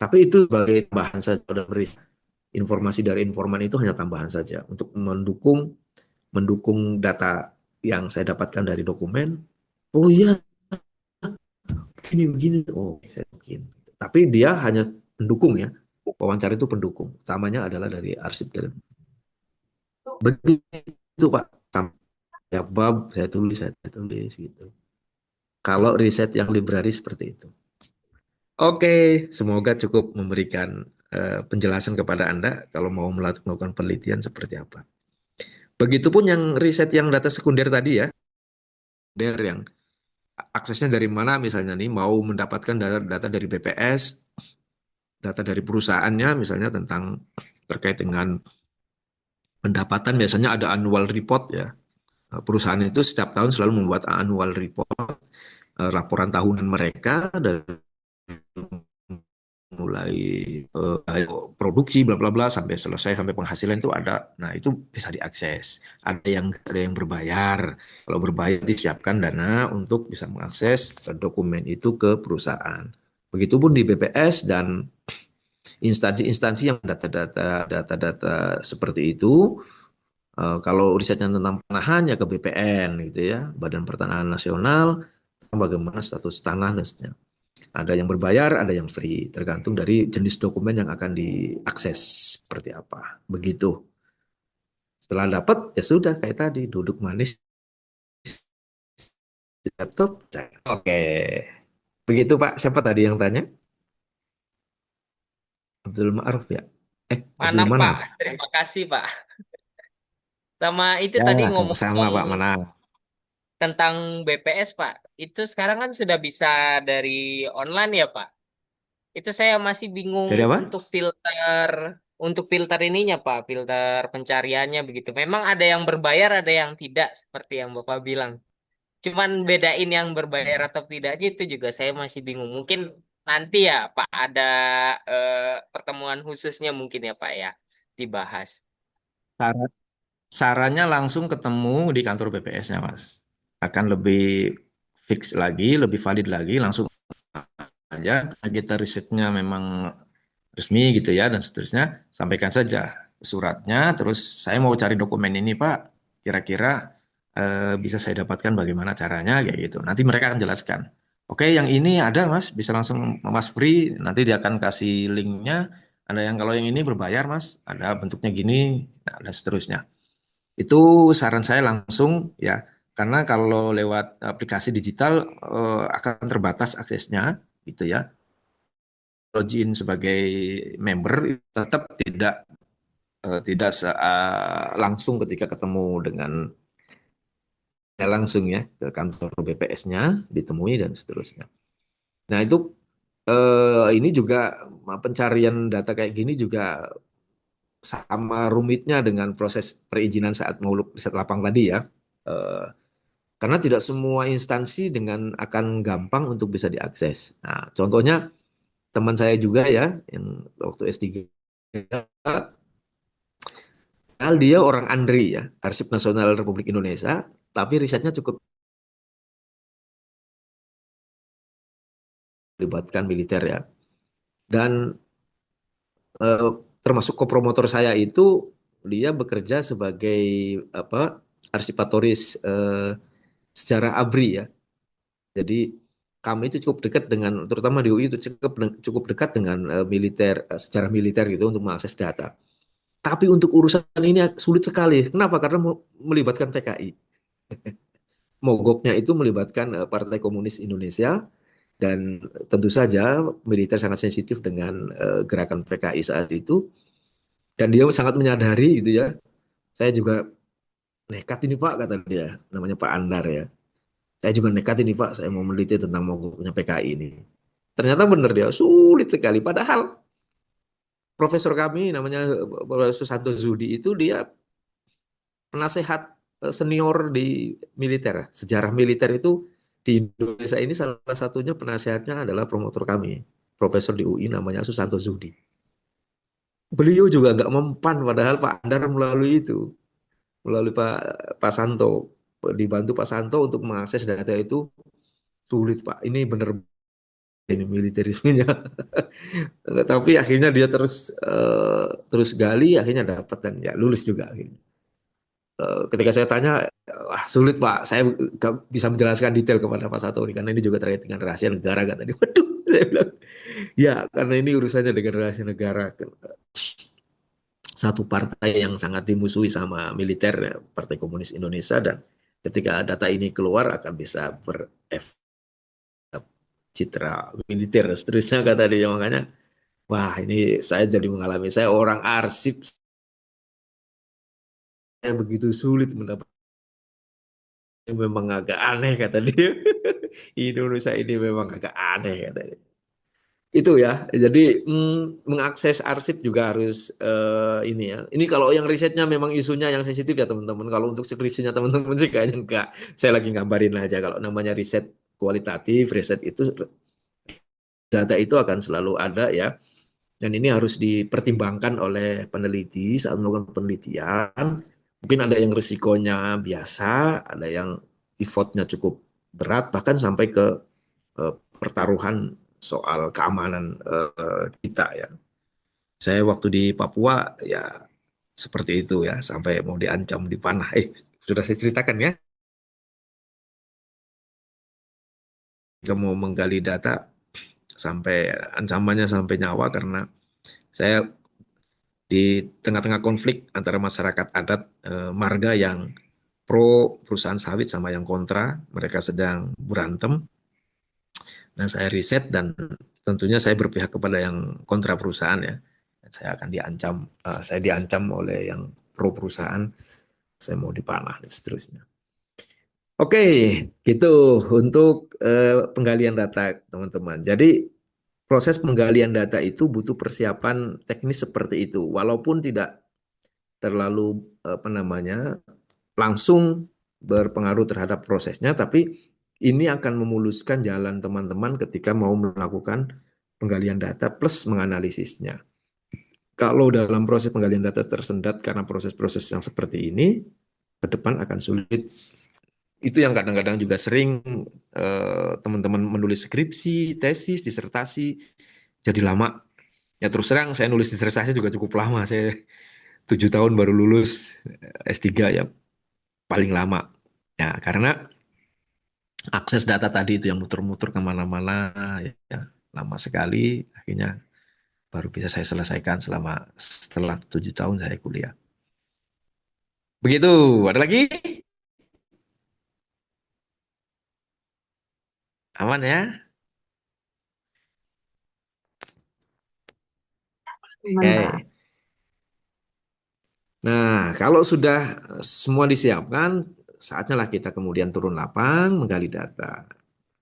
Speaker 1: Tapi itu sebagai tambahan saja dan berisi. Informasi dari informan itu hanya tambahan saja untuk mendukung data yang saya dapatkan dari dokumen. Oh iya, begini begini. Oh, saya bikin. Tapi dia hanya pendukung ya. Wawancara itu pendukung. Utamanya adalah dari arsip dan begitu Pak. Ya bab saya tulis gitu. Kalau riset yang library seperti itu. Oke, semoga cukup memberikan penjelasan kepada Anda kalau mau melakukan penelitian seperti apa. Begitupun yang riset yang data sekunder tadi ya, dari yang aksesnya dari mana misalnya nih mau mendapatkan data dari BPS, data dari perusahaannya misalnya tentang terkait dengan pendapatan biasanya ada annual report ya. Perusahaan itu setiap tahun selalu membuat annual report, laporan tahunan mereka dari mulai produksi bla bla bla sampai selesai sampai penghasilan itu ada. Nah, itu bisa diakses. Ada yang berbayar. Kalau berbayar disiapkan dana untuk bisa mengakses dokumen itu ke perusahaan. Begitupun di BPS dan instansi-instansi yang data-data seperti itu. Kalau risetnya tentang panahan ya ke BPN gitu ya, Badan Pertanahan Nasional, bagaimana status tanah dan seterusnya. Ada yang berbayar, ada yang free, tergantung dari jenis dokumen yang akan diakses seperti apa. Begitu. Setelah dapat, ya sudah kayak tadi, duduk manis di laptop. Oke. Begitu Pak, siapa tadi yang tanya? Abdul Ma'ruf ya? Abdul
Speaker 3: Manap, Pak.
Speaker 1: Manaf.
Speaker 3: Terima kasih, Pak. Sama itu
Speaker 1: Ya,
Speaker 3: tadi
Speaker 1: sama-sama
Speaker 3: ngomong-ngomong
Speaker 1: Pak Manaf.
Speaker 3: tentang BPS, Pak. Itu sekarang kan sudah bisa dari online ya, Pak. Itu saya masih bingung
Speaker 1: Dari apa?
Speaker 3: untuk filter ininya, Pak, filter pencariannya begitu. Memang ada yang berbayar, ada yang tidak, seperti yang Bapak bilang. Cuman bedain yang berbayar atau tidaknya itu juga saya masih bingung. Mungkin nanti ya, Pak, ada eh, pertemuan khususnya mungkin ya, Pak ya, dibahas.
Speaker 1: Saran, sarannya langsung ketemu di kantor BPS-nya, Mas. Akan lebih fix lagi, lebih valid lagi, langsung aja. Kita risetnya memang resmi gitu ya dan seterusnya, sampaikan saja suratnya. Terus saya mau cari dokumen ini Pak, kira-kira bisa saya dapatkan bagaimana caranya kayak gitu. Nanti mereka akan jelaskan. Oke, yang ini ada Mas, bisa langsung Mas free. Nanti dia akan kasih linknya. Ada yang kalau yang ini berbayar Mas, ada bentuknya gini, nah, dan seterusnya. Itu saran saya langsung ya, karena kalau lewat aplikasi digital akan terbatas aksesnya, gitu ya. Login sebagai member tetap tidak langsung ketika ketemu dengan langsung ya ke kantor BPS-nya ditemui dan seterusnya. Nah itu ini juga pencarian data kayak gini juga sama rumitnya dengan proses perizinan saat mau riset lapang tadi ya. Eh, karena tidak semua instansi dengan akan gampang untuk bisa diakses. Nah, contohnya teman saya juga ya yang waktu S3 dia orang ANDRI ya, Arsip Nasional Republik Indonesia, tapi risetnya cukup melibatkan militer ya. Dan eh, termasuk kopromotor saya itu dia bekerja sebagai apa arsipatoris sejarah ABRI ya. Jadi kami itu cukup dekat dengan, terutama di UI itu cukup dekat dengan militer, sejarah militer gitu untuk mengakses data. Tapi untuk urusan ini sulit sekali. Kenapa? Karena melibatkan PKI. Mogoknya itu melibatkan Partai Komunis Indonesia dan tentu saja militer sangat sensitif dengan gerakan PKI saat itu. Dan dia sangat menyadari gitu ya. Saya juga nekat ini Pak, kata dia, namanya Pak Andar ya. Saya juga nekat ini Pak, saya mau meneliti tentang mogoknya PKI ini. Ternyata benar dia, sulit sekali. Padahal profesor kami namanya Susanto Zudi itu dia penasehat senior di militer. Sejarah militer itu di Indonesia ini salah satunya penasehatnya adalah promotor kami, profesor di UI namanya Susanto Zudi. Beliau juga nggak mempan, padahal Pak Andar melalui itu, melalui Pak Santo, dibantu Pak Santo untuk mengakses data itu sulit Pak. Ini benar ini militerismenya. Tapi akhirnya dia terus gali, akhirnya dapat dan ya lulus juga akhirnya. Ketika saya tanya, wah sulit Pak, saya nggak bisa menjelaskan detail kepada Pak Satori karena ini juga terkait dengan rahasia negara kata dia. Waduh, saya bilang, ya karena ini urusannya dengan rahasia negara. Satu partai yang sangat dimusuhi sama militer, ya, Partai Komunis Indonesia, dan ketika data ini keluar akan bisa berefek citra militer dan seterusnya kata dia. Makanya, wah ini saya jadi mengalami, saya orang arsip, saya begitu sulit mendapat, memang agak aneh kata dia. Indonesia ini memang agak aneh kata dia. Itu ya, jadi mengakses arsip juga harus ini ya. Ini kalau yang risetnya memang isunya yang sensitif ya teman-teman. Kalau untuk skripsinya teman-teman sih kayaknya enggak. Saya lagi gambarin aja kalau namanya riset kualitatif, riset itu data itu akan selalu ada ya. Dan ini harus dipertimbangkan oleh peneliti saat melakukan penelitian. Mungkin ada yang risikonya biasa, ada yang effortnya cukup berat, bahkan sampai ke pertaruhan soal keamanan kita ya. Saya waktu di Papua ya seperti itu ya, sampai mau diancam dipanah. Sudah saya ceritakan ya, jika mau menggali data sampai ancamannya sampai nyawa karena saya di tengah-tengah konflik antara masyarakat adat marga yang pro perusahaan sawit sama yang kontra, mereka sedang berantem. Nah, saya riset dan tentunya saya berpihak kepada yang kontra perusahaan ya. Saya akan diancam, saya diancam oleh yang pro perusahaan, saya mau dipanah dan seterusnya. Oke, gitu untuk penggalian data teman-teman. Jadi proses penggalian data itu butuh persiapan teknis seperti itu, walaupun tidak terlalu apa namanya langsung berpengaruh terhadap prosesnya, tapi ini akan memuluskan jalan teman-teman ketika mau melakukan penggalian data plus menganalisisnya. Kalau dalam proses penggalian data tersendat karena proses-proses yang seperti ini, ke depan akan sulit. Itu yang kadang-kadang juga sering teman-teman menulis skripsi, tesis, disertasi, jadi lama. Ya terus terang saya nulis disertasi juga cukup lama. Saya 7 tahun baru lulus S3 ya, paling lama. Ya, karena akses data tadi itu yang muter-muter kemana-mana, ya, lama sekali. Akhirnya baru bisa saya selesaikan setelah 7 tahun saya kuliah. Begitu, ada lagi? Aman ya?
Speaker 2: Aman, Pak.
Speaker 1: Oke. Nah, kalau sudah semua disiapkan, saatnya lah kita kemudian turun lapang menggali data.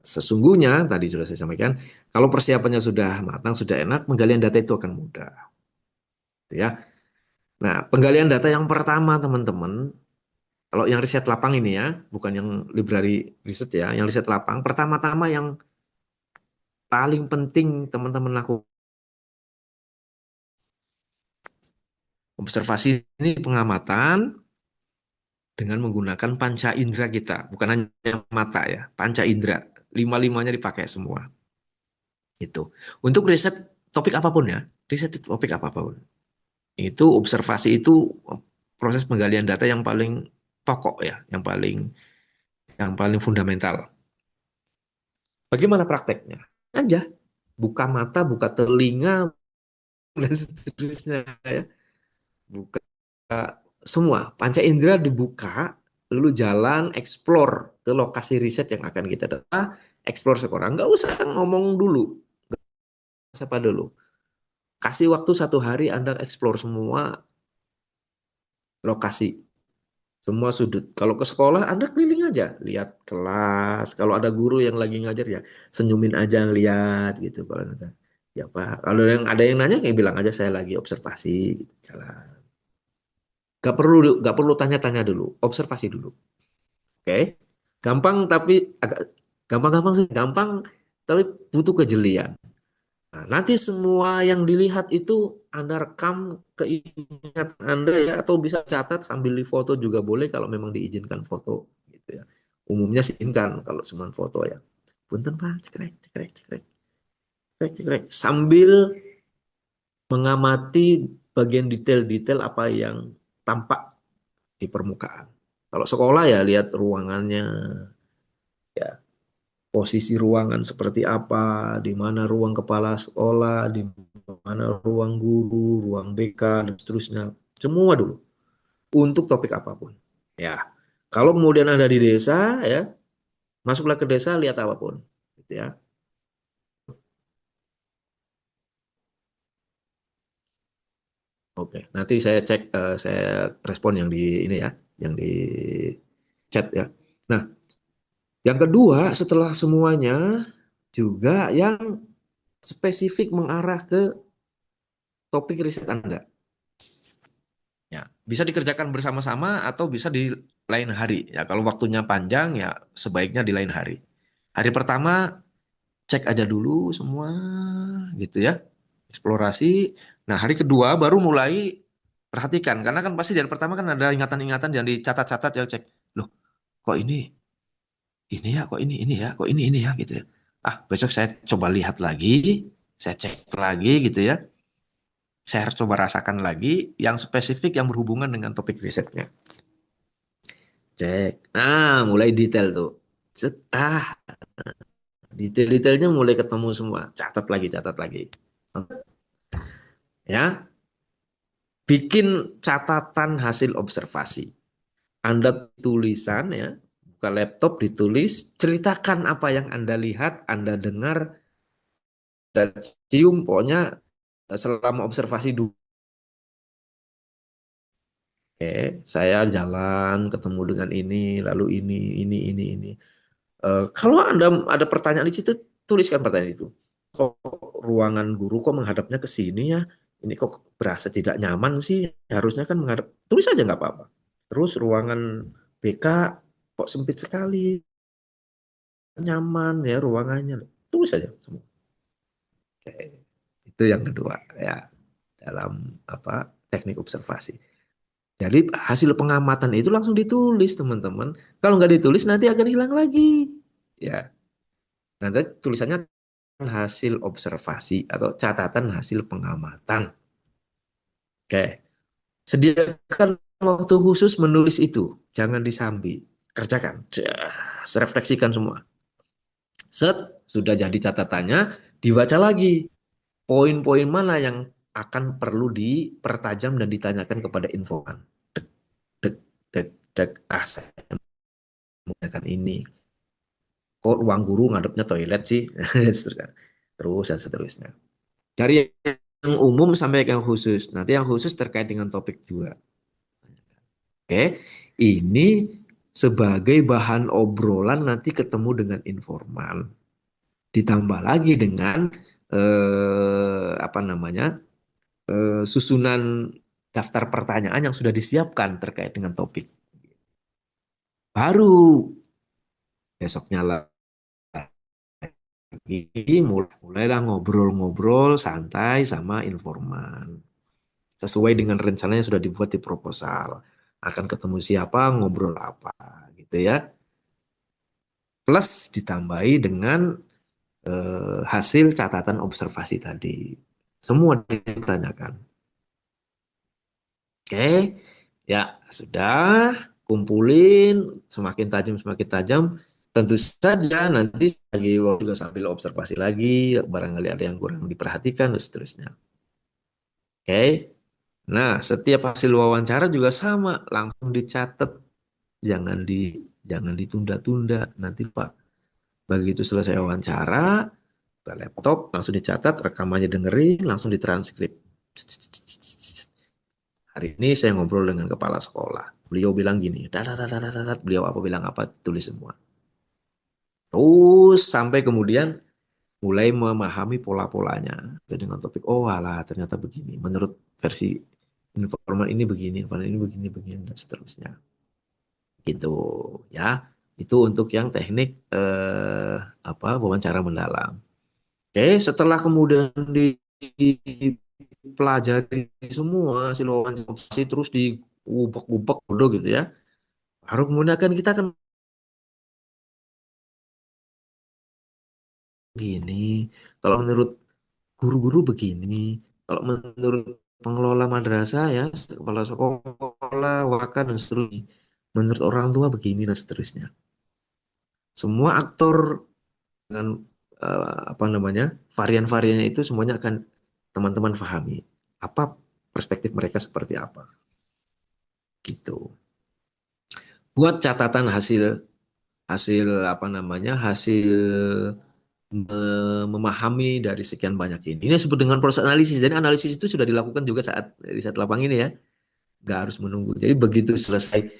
Speaker 1: Sesungguhnya, tadi sudah saya sampaikan, kalau persiapannya sudah matang, sudah enak, penggalian data itu akan mudah. Gitu ya. Nah, penggalian data yang pertama, teman-teman, kalau yang riset lapang ini ya, bukan yang library riset ya, yang riset lapang, pertama-tama yang paling penting teman-teman lakukan observasi ini pengamatan, dengan menggunakan panca indera kita, bukan hanya mata ya, panca indera, lima-limanya dipakai semua. Itu. Untuk riset topik apapun ya, riset topik apapun. Itu observasi itu proses penggalian data yang paling pokok ya, yang paling fundamental. Bagaimana prakteknya? Aja buka mata, buka telinga dan seterusnya ya. Buka semua, panca indera dibuka, lalu jalan explore ke lokasi riset yang akan kita data, explore sekarang. Nggak usah ngomong dulu, siapa dulu. Kasih waktu 1 hari Anda explore semua lokasi, semua sudut. Kalau ke sekolah, Anda keliling aja, lihat kelas. Kalau ada guru yang lagi ngajar ya, senyumin aja lihat gitu. Kalau ya Pak, kalau yang ada yang nanya, kayak bilang aja saya lagi observasi, gitu, jalan. Gak perlu tanya-tanya dulu, observasi dulu. Oke, gampang tapi agak gampang-gampang sih, gampang tapi butuh kejelian. Nah, nanti semua yang dilihat itu Anda rekam ke ingatan Anda ya, atau bisa catat sambil difoto juga boleh kalau memang diizinkan foto gitu ya. Umumnya sih izinkan kalau cuma foto ya. Punten Pak, cekrek, cekrek, cekrek, cekrek, cekrek. Sambil mengamati bagian detail-detail apa yang tampak di permukaan. Kalau sekolah ya lihat ruangannya, ya posisi ruangan seperti apa, di mana ruang kepala sekolah, di mana ruang guru, ruang BK, dan seterusnya. Semua dulu, untuk topik apapun. Ya, kalau kemudian ada di desa, ya masuklah ke desa, lihat apapun. Gitu ya. Oke, nanti saya cek, saya respon yang di ini ya, yang di chat ya. Nah, yang kedua setelah semuanya juga yang spesifik mengarah ke topik riset Anda. Ya, bisa dikerjakan bersama-sama atau bisa di lain hari. Ya, kalau waktunya panjang ya sebaiknya di lain hari. Hari pertama cek aja dulu semua gitu ya. Eksplorasi. Nah, hari kedua baru mulai perhatikan karena kan pasti dari pertama kan ada ingatan-ingatan yang dicatat-catat ya cek. Loh, kok ini ya, kok ini ya, kok ini ya gitu ya. Ah, besok saya coba lihat lagi, saya cek lagi gitu ya. Saya harus coba rasakan lagi yang spesifik yang berhubungan dengan topik risetnya. Cek. Nah, mulai detail tuh. Set, detail-detailnya mulai ketemu semua. Catat lagi, catat lagi. Ya, bikin catatan hasil observasi. Anda tulisan ya, buka laptop ditulis, ceritakan apa yang Anda lihat, Anda dengar, dan cium, pokoknya selama observasi dulu. Oke, saya jalan ketemu dengan ini, lalu ini. Kalau Anda ada pertanyaan di situ, tuliskan pertanyaan itu. Kok ruangan guru kok menghadapnya ke sini ya? Ini kok berasa tidak nyaman sih? Harusnya kan menghadap. Tulis aja nggak apa-apa. Terus ruangan BK kok sempit sekali, nyaman ya ruangannya. Tulis aja semua. Oke. Itu yang kedua ya dalam apa teknik observasi. Jadi hasil pengamatan itu langsung ditulis teman-teman. Kalau nggak ditulis nanti akan hilang lagi. Ya, nanti tulisannya hasil observasi atau catatan hasil pengamatan. Oke, sediakan waktu khusus menulis itu, jangan disambi, kerjakan, refleksikan semua. Set, sudah jadi catatannya, dibaca lagi poin-poin mana yang akan perlu dipertajam dan ditanyakan kepada infokan. Dek, dek, dek, dek, saya menggunakan ini. Kok ruang guru ngadepnya toilet sih? Terus dan seterusnya. Dari yang umum sampai yang khusus. Nanti yang khusus terkait dengan topik juga. Oke, ini sebagai bahan obrolan nanti ketemu dengan informan. Ditambah lagi dengan apa namanya susunan daftar pertanyaan yang sudah disiapkan terkait dengan topik. Baru besoknya lagi mulailah ngobrol-ngobrol santai sama informan. Sesuai dengan rencana yang sudah dibuat di proposal. akan ketemu siapa, ngobrol apa, gitu ya. Plus ditambahi dengan hasil catatan observasi tadi. Semua ditanyakan. Oke, ya sudah, kumpulin semakin tajam. Tentu saja nanti lagi juga sambil observasi lagi, barangkali ada yang kurang diperhatikan dan seterusnya. Oke, nah setiap hasil wawancara juga sama, langsung dicatat, jangan di jangan ditunda-tunda. Nanti Pak, begitu selesai wawancara, ke laptop langsung dicatat, rekamannya dengerin, langsung ditranskrip. Hari ini saya ngobrol dengan kepala sekolah. Beliau bilang gini, beliau apa bilang apa, tulis semua. Terus sampai kemudian mulai memahami pola-polanya. Dengan topik, oh alah ternyata begini. Menurut versi informan ini begini, informan ini begini, begini, dan seterusnya. Gitu ya. Itu untuk yang teknik wawancara mendalam. Oke, setelah kemudian dipelajari semua hasil wawancara terus diubek-ubek bodoh gitu ya. Baru kemudian kan kita akan begini. Kalau menurut guru-guru begini. Kalau menurut pengelola madrasah ya, kepala sekolah, wakan dan seterusnya. Menurut orang tua begini dan seterusnya. Semua aktor dengan varian-variannya itu semuanya akan teman-teman pahami. Apa perspektif mereka seperti apa. Gitu. Buat catatan hasil hasil memahami dari sekian banyak ini. Ini disebut dengan proses analisis. Jadi analisis itu sudah dilakukan juga saat riset lapang ini ya. Nggak harus menunggu. Jadi begitu selesai,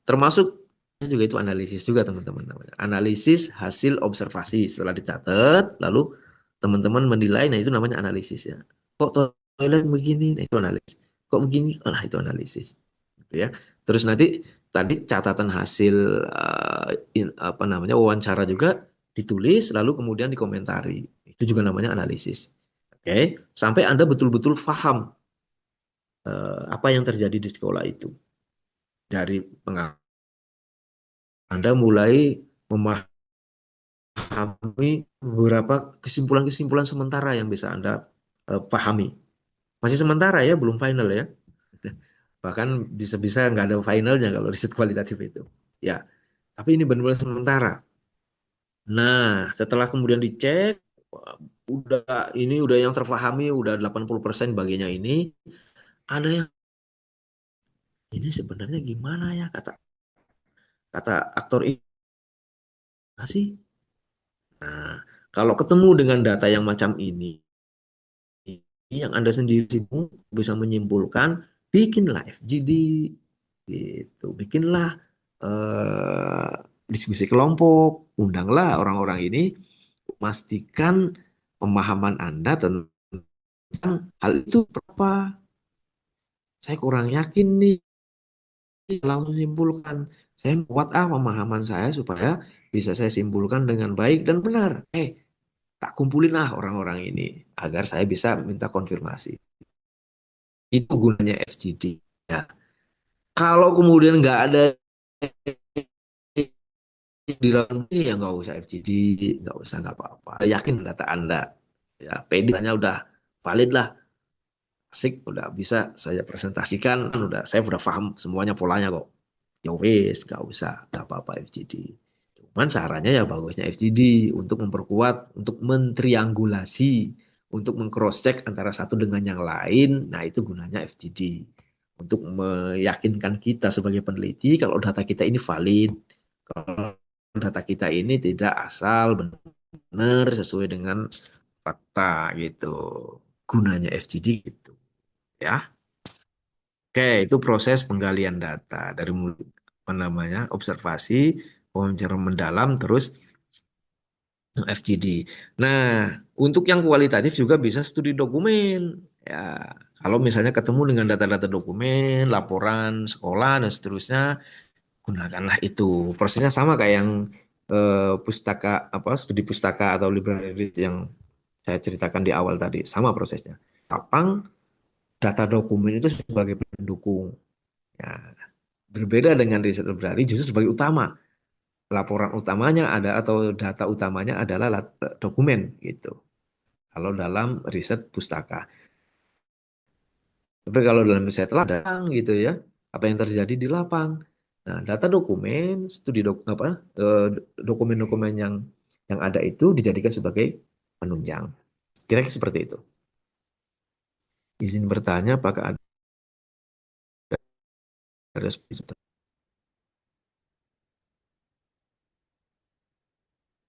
Speaker 1: termasuk juga itu analisis juga teman-teman. Analisis hasil observasi setelah dicatat, lalu teman-teman menilai, nah itu namanya analisis ya. Kok toilet begini, nah itu analisis. Kok begini, nah itu analisis. Gitu ya. Terus nanti tadi catatan hasil wawancara juga ditulis lalu kemudian dikomentari. Itu juga namanya analisis. Oke, sampai Anda betul-betul paham apa yang terjadi di sekolah itu. Dari Anda mulai memahami beberapa kesimpulan-kesimpulan sementara yang bisa Anda pahami. Masih sementara ya, belum final ya. Bahkan bisa-bisa nggak ada finalnya kalau riset kualitatif itu. Ya, tapi ini benar-benar sementara. Nah, setelah kemudian dicek, udah yang terpahami, udah 80% bagiannya ini, ada yang ini sebenarnya gimana ya kata kata aktor ini sih. Nah, kalau ketemu dengan data yang macam ini, yang Anda sendiri bisa menyimpulkan, bikinlah FGD, gitu. Bikinlah eh, diskusi kelompok, undanglah orang-orang ini, pastikan pemahaman Anda tentang hal itu berapa. Saya kurang yakin nih, langsung simpulkan. Saya buat pemahaman saya supaya bisa saya simpulkan dengan baik dan benar. Tak kumpulin orang-orang ini agar saya bisa minta konfirmasi. Itu gunanya FGD. Ya. Kalau kemudian nggak ada di dalam ini ya nggak usah FGD, nggak apa-apa. Yakin data Anda, ya PD-nya udah valid lah, asik, udah bisa saya presentasikan, saya udah paham semuanya polanya kok. Ya wes, nggak apa-apa FGD. Cuman caranya ya bagusnya FGD untuk memperkuat, untuk mentriangulasi, untuk mengcross check antara satu dengan yang lain. Nah, itu gunanya FGD. Untuk meyakinkan kita sebagai peneliti kalau data kita ini valid, kalau data kita ini tidak asal, benar sesuai dengan fakta gitu. Gunanya FGD gitu, ya. Oke, itu proses penggalian data dari observasi, wawancara mendalam, terus FGD. Nah, untuk yang kualitatif juga bisa studi dokumen. Ya, kalau misalnya ketemu dengan data-data dokumen, laporan sekolah dan seterusnya, gunakanlah itu. Prosesnya sama kayak yang pustaka studi pustaka atau library yang saya ceritakan di awal tadi, sama prosesnya. Lapang data dokumen itu sebagai pendukung. Ya, berbeda dengan riset library justru sebagai utama. Laporan utamanya ada atau data utamanya adalah dokumen gitu. Kalau dalam riset pustaka. Tapi kalau dalam riset ladang gitu ya, apa yang terjadi di lapang. Nah, data dokumen, studi dokumen-dokumen yang ada itu dijadikan sebagai penunjang. Kira-kira seperti itu. Izin bertanya, apakah ada respon?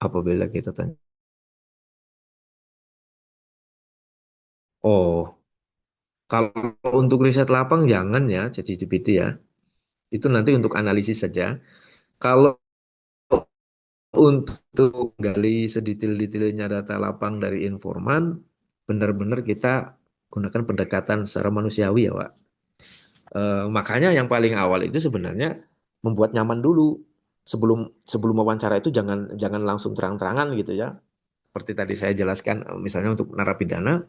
Speaker 1: Apabila kita tanya, oh, kalau untuk riset lapang jangan ya, ChatGPT ya. Itu nanti untuk analisis saja. Kalau untuk gali sedetail-detailnya data lapang dari informan, benar-benar kita gunakan pendekatan secara manusiawi ya, Pak. Makanya yang paling awal itu sebenarnya membuat nyaman dulu. Sebelum sebelum wawancara itu jangan jangan langsung terang-terangan gitu ya. Seperti tadi saya jelaskan, misalnya untuk narapidana,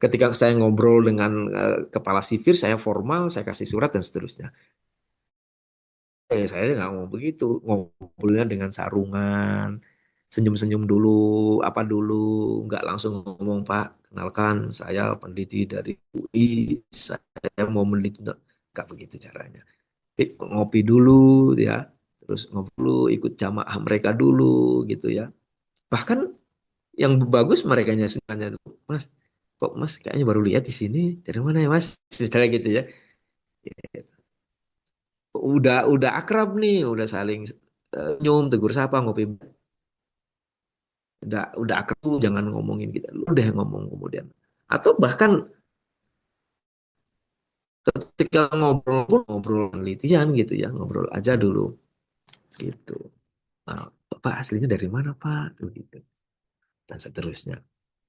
Speaker 1: ketika saya ngobrol dengan kepala sipir, saya formal, saya kasih surat dan seterusnya. Saya nggak mau begitu, ngobrolnya dengan sarungan, senyum-senyum dulu, apa dulu, nggak langsung ngomong Pak, kenalkan saya peneliti dari UI, saya mau meneliti, nggak begitu caranya. Ngopi dulu ya, terus ngobrol dulu, ikut jamaah mereka dulu gitu ya. Bahkan yang bagus mereka sebenarnya tuh, Mas, kok Mas kayaknya baru lihat di sini, dari mana ya Mas? Misalnya gitu ya. Udah akrab nih, udah saling nyum, tegur sapa, ngopi, udah akrab, jangan ngomongin kita, lu deh ngomong kemudian. Atau bahkan ketika ngobrol pun ngobrol penelitian gitu ya, ngobrol aja dulu gitu. Nah, Pak aslinya dari mana Pak? Tuh, gitu. Dan seterusnya.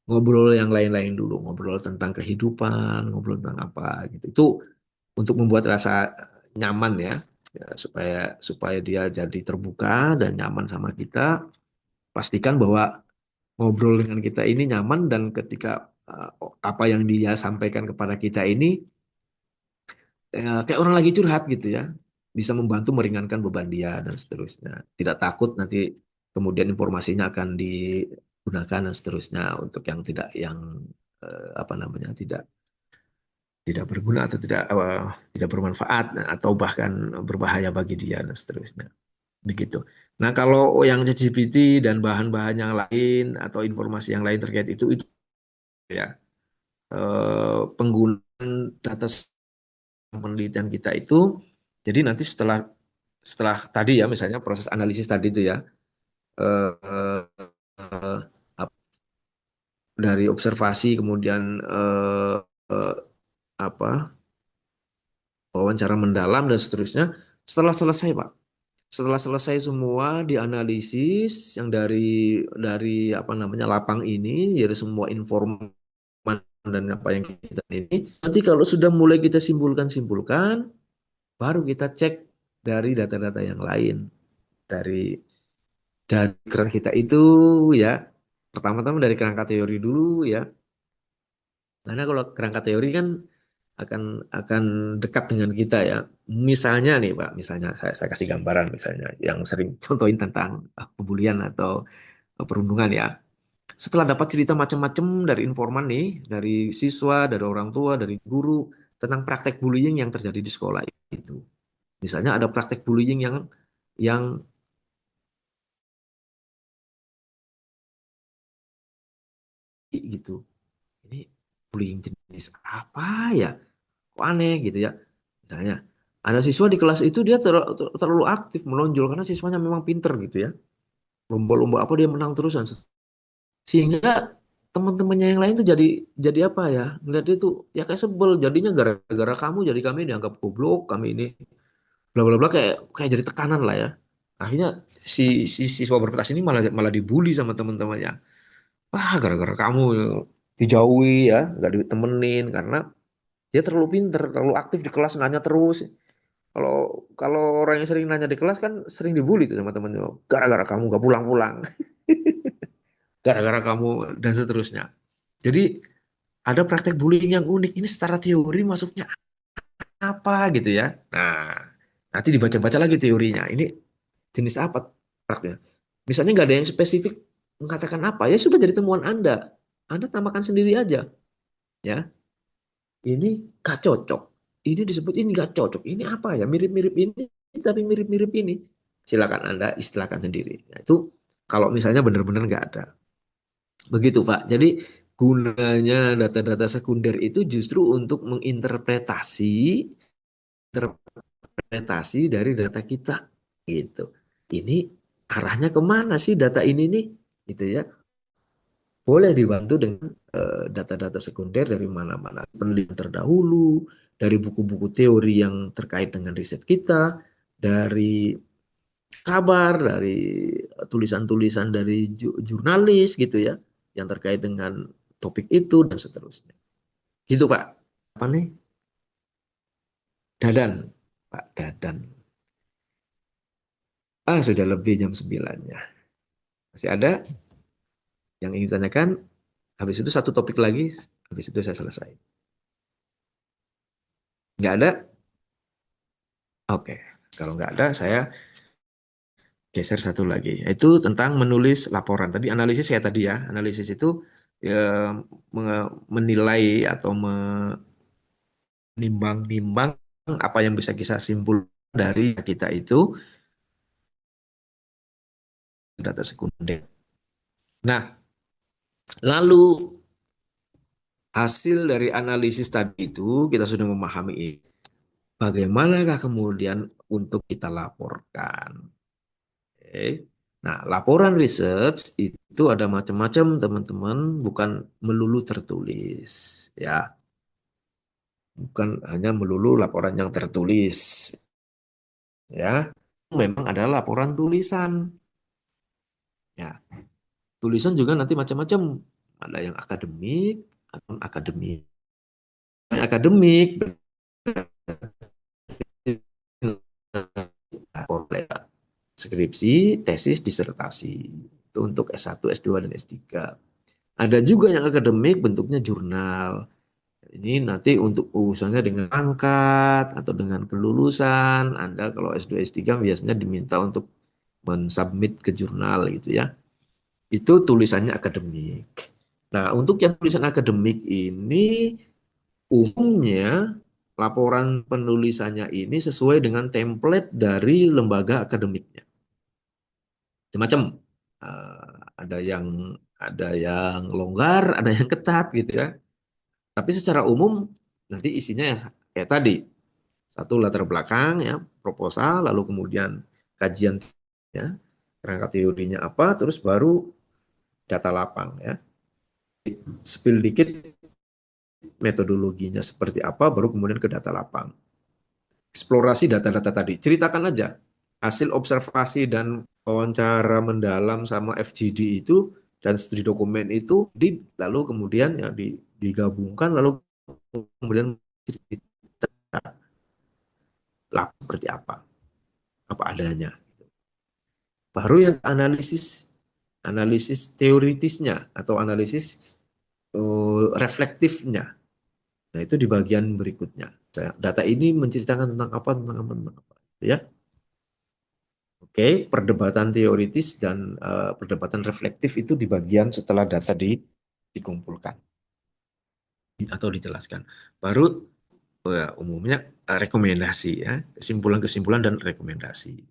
Speaker 1: Ngobrol yang lain-lain dulu, ngobrol tentang kehidupan, ngobrol tentang apa gitu. Itu untuk membuat rasa nyaman ya, supaya supaya dia jadi terbuka dan nyaman sama kita. Pastikan bahwa ngobrol dengan kita ini nyaman dan ketika apa yang dia sampaikan kepada kita ini kayak orang lagi curhat gitu ya, bisa membantu meringankan beban dia dan seterusnya. Tidak takut nanti kemudian informasinya akan digunakan dan seterusnya untuk yang tidak yang apa namanya tidak tidak berguna atau tidak bermanfaat atau bahkan berbahaya bagi dia dan seterusnya. Begitu. Nah, kalau yang ChatGPT dan bahan-bahan yang lain atau informasi yang lain terkait itu ya penggunaan data penelitian kita itu, jadi nanti setelah setelah tadi ya misalnya proses analisis tadi itu ya eh, eh, dari observasi kemudian eh, apa wawancara mendalam dan seterusnya, setelah selesai Pak, setelah selesai semua dianalisis yang dari apa namanya lapang ini, dari semua informan dan apa yang kita ini, nanti kalau sudah mulai kita simpulkan, baru kita cek dari data-data yang lain, dari kerangka kita itu ya, pertama-tama dari kerangka teori dulu ya, karena kalau kerangka teori kan akan akan dekat dengan kita ya. Misalnya nih Pak, misalnya saya kasih gambaran misalnya yang sering contohin tentang pembulian atau perundungan ya. Setelah dapat cerita macam-macam dari informan nih, dari siswa, dari orang tua, dari guru tentang praktek bullying yang terjadi di sekolah itu. Misalnya ada praktek bullying yang gitu. Ini bullying jenis apa ya? Kok aneh gitu ya. Misalnya ada siswa di kelas itu dia terlalu aktif menonjol karena siswanya memang pinter gitu ya. Lomba-lomba apa dia menang terus dan sehingga teman-temannya yang lain tuh jadi apa ya? Ngeliat dia tuh ya kayak sebel jadinya gara-gara kamu jadi kami dianggap goblok, kami ini bla bla bla kayak kayak jadi tekanan lah ya. Akhirnya si siswa berprestasi ini malah malah dibully sama teman-temannya. Wah, gara-gara kamu dijauhi ya, nggak ditemenin karena dia terlalu pinter, terlalu aktif di kelas nanya terus. Kalau kalau orang yang sering nanya di kelas kan sering dibully tuh sama temennya. Gara-gara kamu gak pulang-pulang, gara-gara kamu dan seterusnya. Jadi ada praktek bullying yang unik. Ini secara teori masuknya apa gitu ya. Nah, nanti dibaca-baca lagi teorinya. Ini jenis apa prakteknya? Misalnya nggak ada yang spesifik mengatakan apa, ya sudah jadi temuan Anda. Anda tambahkan sendiri aja, ya. Ini gak cocok. Ini disebut ini gak cocok. Ini apa ya? Mirip-mirip ini, tapi mirip-mirip ini. Silakan Anda istilahkan sendiri. Nah, itu kalau misalnya benar-benar nggak ada. Begitu, Pak. Jadi gunanya data-data sekunder itu justru untuk interpretasi dari data kita gitu. Ini arahnya kemana sih data ini nih? Gitu ya. Boleh dibantu dengan data-data sekunder dari mana-mana, penelitian terdahulu, dari buku-buku teori yang terkait dengan riset kita, dari kabar, dari tulisan-tulisan dari jurnalis gitu ya, yang terkait dengan topik itu dan seterusnya. Gitu Pak. Apa nih? Dadan, Pak Dadan. Sudah lebih jam 9 ya. Masih ada yang ingin ditanyakan? Habis itu satu topik lagi, habis itu saya selesai. Nggak ada? Oke. Kalau nggak ada, saya geser satu lagi. Itu tentang menulis laporan. Tadi analisis ya tadi ya. Analisis itu ya, menilai atau menimbang-nimbang apa yang bisa kita simpulkan dari kita itu data sekunder. Nah, lalu hasil dari analisis tadi itu kita sudah memahami bagaimanakah kemudian untuk kita laporkan. Oke. Nah, laporan research itu ada macam-macam, teman-teman, bukan melulu tertulis, ya. Bukan hanya melulu laporan yang tertulis, ya. Memang ada laporan tulisan, ya. Tulisan juga nanti macam-macam. Ada yang akademik, ada yang akademik. Yang akademik, skripsi, tesis, disertasi. Itu untuk S1, S2, dan S3. Ada juga yang akademik bentuknya jurnal. Ini nanti untuk urusannya dengan pangkat atau dengan kelulusan. Anda kalau S2, S3 biasanya diminta untuk mensubmit ke jurnal gitu ya. Itu tulisannya akademik. Nah, untuk yang tulisan akademik ini umumnya laporan penulisannya ini sesuai dengan template dari lembaga akademiknya. Macam-macam. Ada yang longgar, ada yang ketat gitu ya. Tapi secara umum nanti isinya ya kayak tadi. Satu latar belakang ya, proposal, lalu kemudian kajian ya, kerangka teorinya apa, terus baru data lapang ya. Spill dikit metodologinya seperti apa, baru kemudian ke data lapang. Eksplorasi data-data tadi, ceritakan aja hasil observasi dan wawancara mendalam sama FGD itu dan studi dokumen itu lalu kemudian ya digabungkan lalu kemudian cerita seperti apa adanya. Baru yang analisis teoritisnya atau analisis reflektifnya. Nah, itu di bagian berikutnya. Data ini menceritakan tentang apa, tentang apa, tentang apa. Ya. Oke, perdebatan teoritis dan perdebatan reflektif itu di bagian setelah data dikumpulkan atau dijelaskan. Baru ya, umumnya rekomendasi ya, kesimpulan-kesimpulan dan rekomendasi.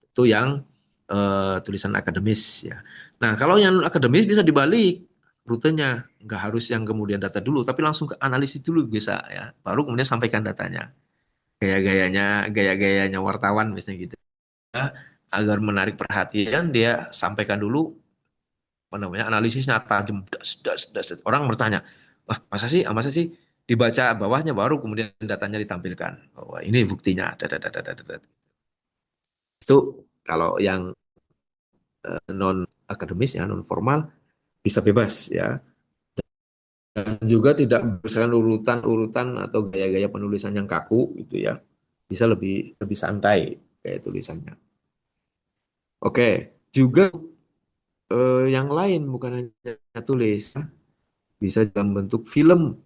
Speaker 1: Itu yang tulisan akademis ya. Nah, kalau yang akademis bisa dibalik rutenya, nggak harus yang kemudian data dulu, tapi langsung ke analisis dulu bisa ya. Baru kemudian sampaikan datanya. Gaya-gayanya wartawan misalnya gitu. Ya, agar menarik perhatian dia sampaikan dulu apa namanya analisisnya tajam das, das, das. Orang bertanya, wah masa sih dibaca bawahnya baru kemudian datanya ditampilkan. Wah ini buktinya. Itu kalau yang non akademis ya non formal bisa bebas ya dan juga tidak berdasarkan urutan-urutan atau gaya-gaya penulisan yang kaku gitu ya bisa lebih lebih santai kayak tulisannya. Oke, juga yang lain bukan hanya tulis, bisa dalam bentuk film.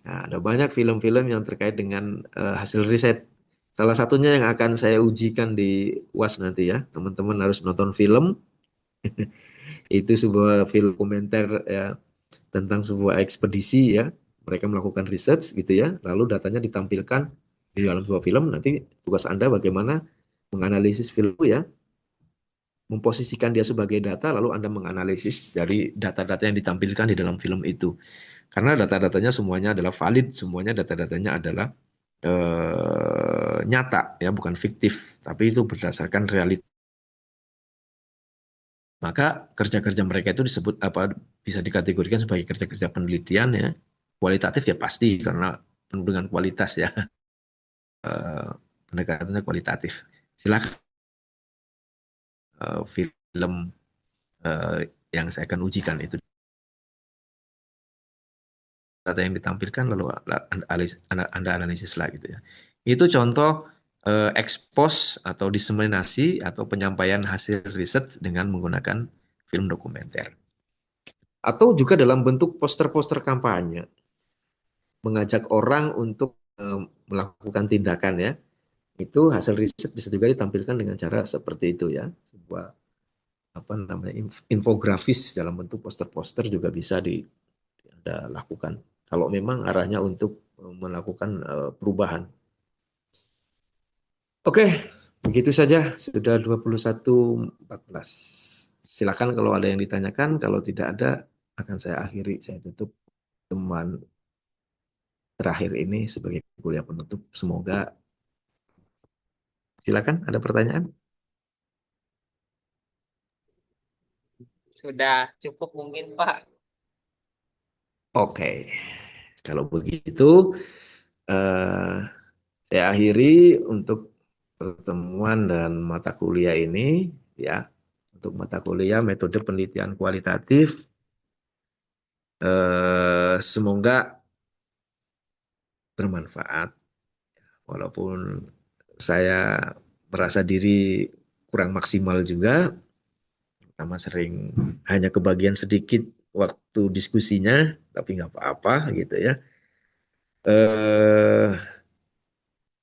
Speaker 1: Nah, ada banyak film-film yang terkait dengan hasil riset. Salah satunya yang akan saya ujikan di UAS nanti ya. Teman-teman harus nonton film. Itu sebuah film dokumenter ya, tentang sebuah ekspedisi ya. Mereka melakukan research gitu ya. Lalu datanya ditampilkan di dalam sebuah film. Nanti tugas Anda bagaimana menganalisis film itu ya, memposisikan dia sebagai data, lalu Anda menganalisis dari data-data yang ditampilkan di dalam film itu. Karena data-datanya semuanya adalah valid, semuanya data-datanya adalah nyata, ya bukan fiktif, tapi itu berdasarkan realita. Maka kerja-kerja mereka itu disebut apa, bisa dikategorikan sebagai kerja-kerja penelitian ya. Kualitatif ya pasti karena penuh dengan kualitas ya. Pendekatannya kualitatif. Silakan film yang saya akan ujikan itu data yang ditampilkan lalu Anda analisis lah gitu ya. Itu contoh expose atau diseminasi atau penyampaian hasil riset dengan menggunakan film dokumenter. Atau juga dalam bentuk poster-poster kampanye, mengajak orang untuk melakukan tindakan ya. Itu hasil riset bisa juga ditampilkan dengan cara seperti itu ya. Sebuah apa namanya infografis dalam bentuk poster-poster juga bisa Anda lakukan. Kalau memang arahnya untuk melakukan perubahan. Oke, begitu saja. Sudah 21.14. Silakan kalau ada yang ditanyakan. Kalau tidak ada, akan saya akhiri. Saya tutup teman terakhir ini sebagai kuliah penutup. Semoga, silakan ada pertanyaan.
Speaker 3: Sudah cukup mungkin Pak.
Speaker 1: Oke, kalau begitu eh, saya akhiri untuk pertemuan dan mata kuliah ini ya. Untuk mata kuliah metode penelitian kualitatif, semoga bermanfaat. Walaupun saya merasa diri kurang maksimal juga, karena sering hanya kebagian sedikit waktu diskusinya, tapi nggak apa-apa gitu ya. Eh,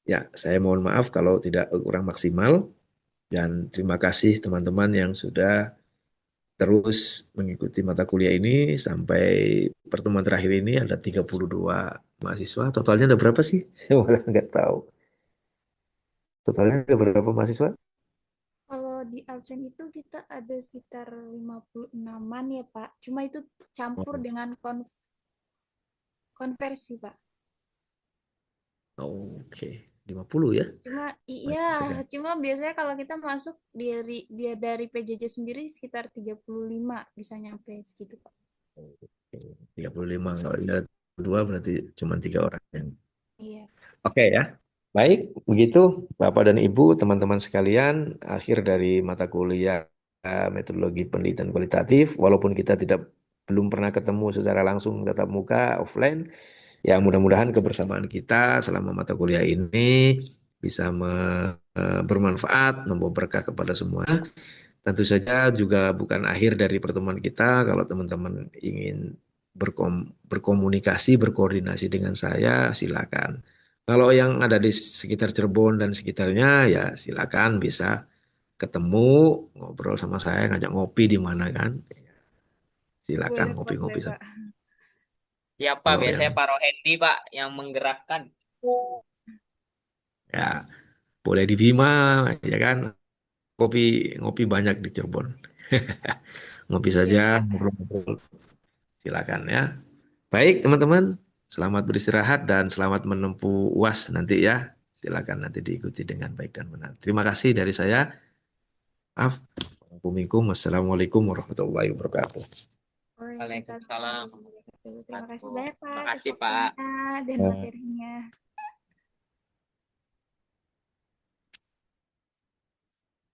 Speaker 1: ya, saya mohon maaf kalau tidak kurang maksimal dan terima kasih teman-teman yang sudah terus mengikuti mata kuliah ini sampai pertemuan terakhir ini ada 32 mahasiswa. Totalnya ada berapa sih? Saya malah nggak tahu. Totalnya ada berapa mahasiswa?
Speaker 2: Kalau di absen itu kita ada sekitar 56-an ya Pak. Cuma itu campur
Speaker 1: Oh,
Speaker 2: dengan konversi Pak.
Speaker 1: oke, 50 ya.
Speaker 2: Cuma iya,
Speaker 1: Banyak sekali.
Speaker 2: cuma biasanya kalau kita masuk dia dari PJJ sendiri sekitar 35 bisa nyampe segitu Pak.
Speaker 1: Oke, 35. Kalau ada dua berarti cuma 3 orang yang.
Speaker 2: Iya.
Speaker 1: Oke ya. Baik, begitu Bapak dan Ibu, teman-teman sekalian, akhir dari mata kuliah metodologi penelitian kualitatif, walaupun kita belum pernah ketemu secara langsung tatap muka offline, ya mudah-mudahan kebersamaan kita selama mata kuliah ini bisa bermanfaat, membawa berkah kepada semua. Tentu saja juga bukan akhir dari pertemuan kita. Kalau teman-teman ingin berkomunikasi, berkoordinasi dengan saya, silakan. Kalau yang ada di sekitar Cirebon dan sekitarnya, ya silakan bisa ketemu, ngobrol sama saya, ngajak ngopi di mana kan. Silakan
Speaker 2: Boleh, boleh
Speaker 1: ngopi-ngopi.
Speaker 2: Pak.
Speaker 3: Ya Pak,
Speaker 1: Kalau yang
Speaker 3: biasanya Pak Rohendi Pak yang menggerakkan.
Speaker 1: ya boleh di Bima, ya kan. Kopi ngopi banyak di Cirebon. Ngopi saja,
Speaker 2: Siap Pak.
Speaker 1: ngobrol-ngobrol. Silakan ya. Baik, teman-teman. Selamat beristirahat dan selamat menempuh UAS nanti ya. Silakan nanti diikuti dengan baik dan benar. Terima kasih dari saya. Maaf. Wassalamualaikum warahmatullahi wabarakatuh.
Speaker 2: Waalaikumsalam
Speaker 3: Waalaikumsalam.
Speaker 2: warahmatullahi wabarakatuh. Terima kasih banyak Pak
Speaker 3: Terima
Speaker 2: atas
Speaker 3: kasih Pak.
Speaker 2: waktunya dan
Speaker 1: Ya.
Speaker 2: materinya.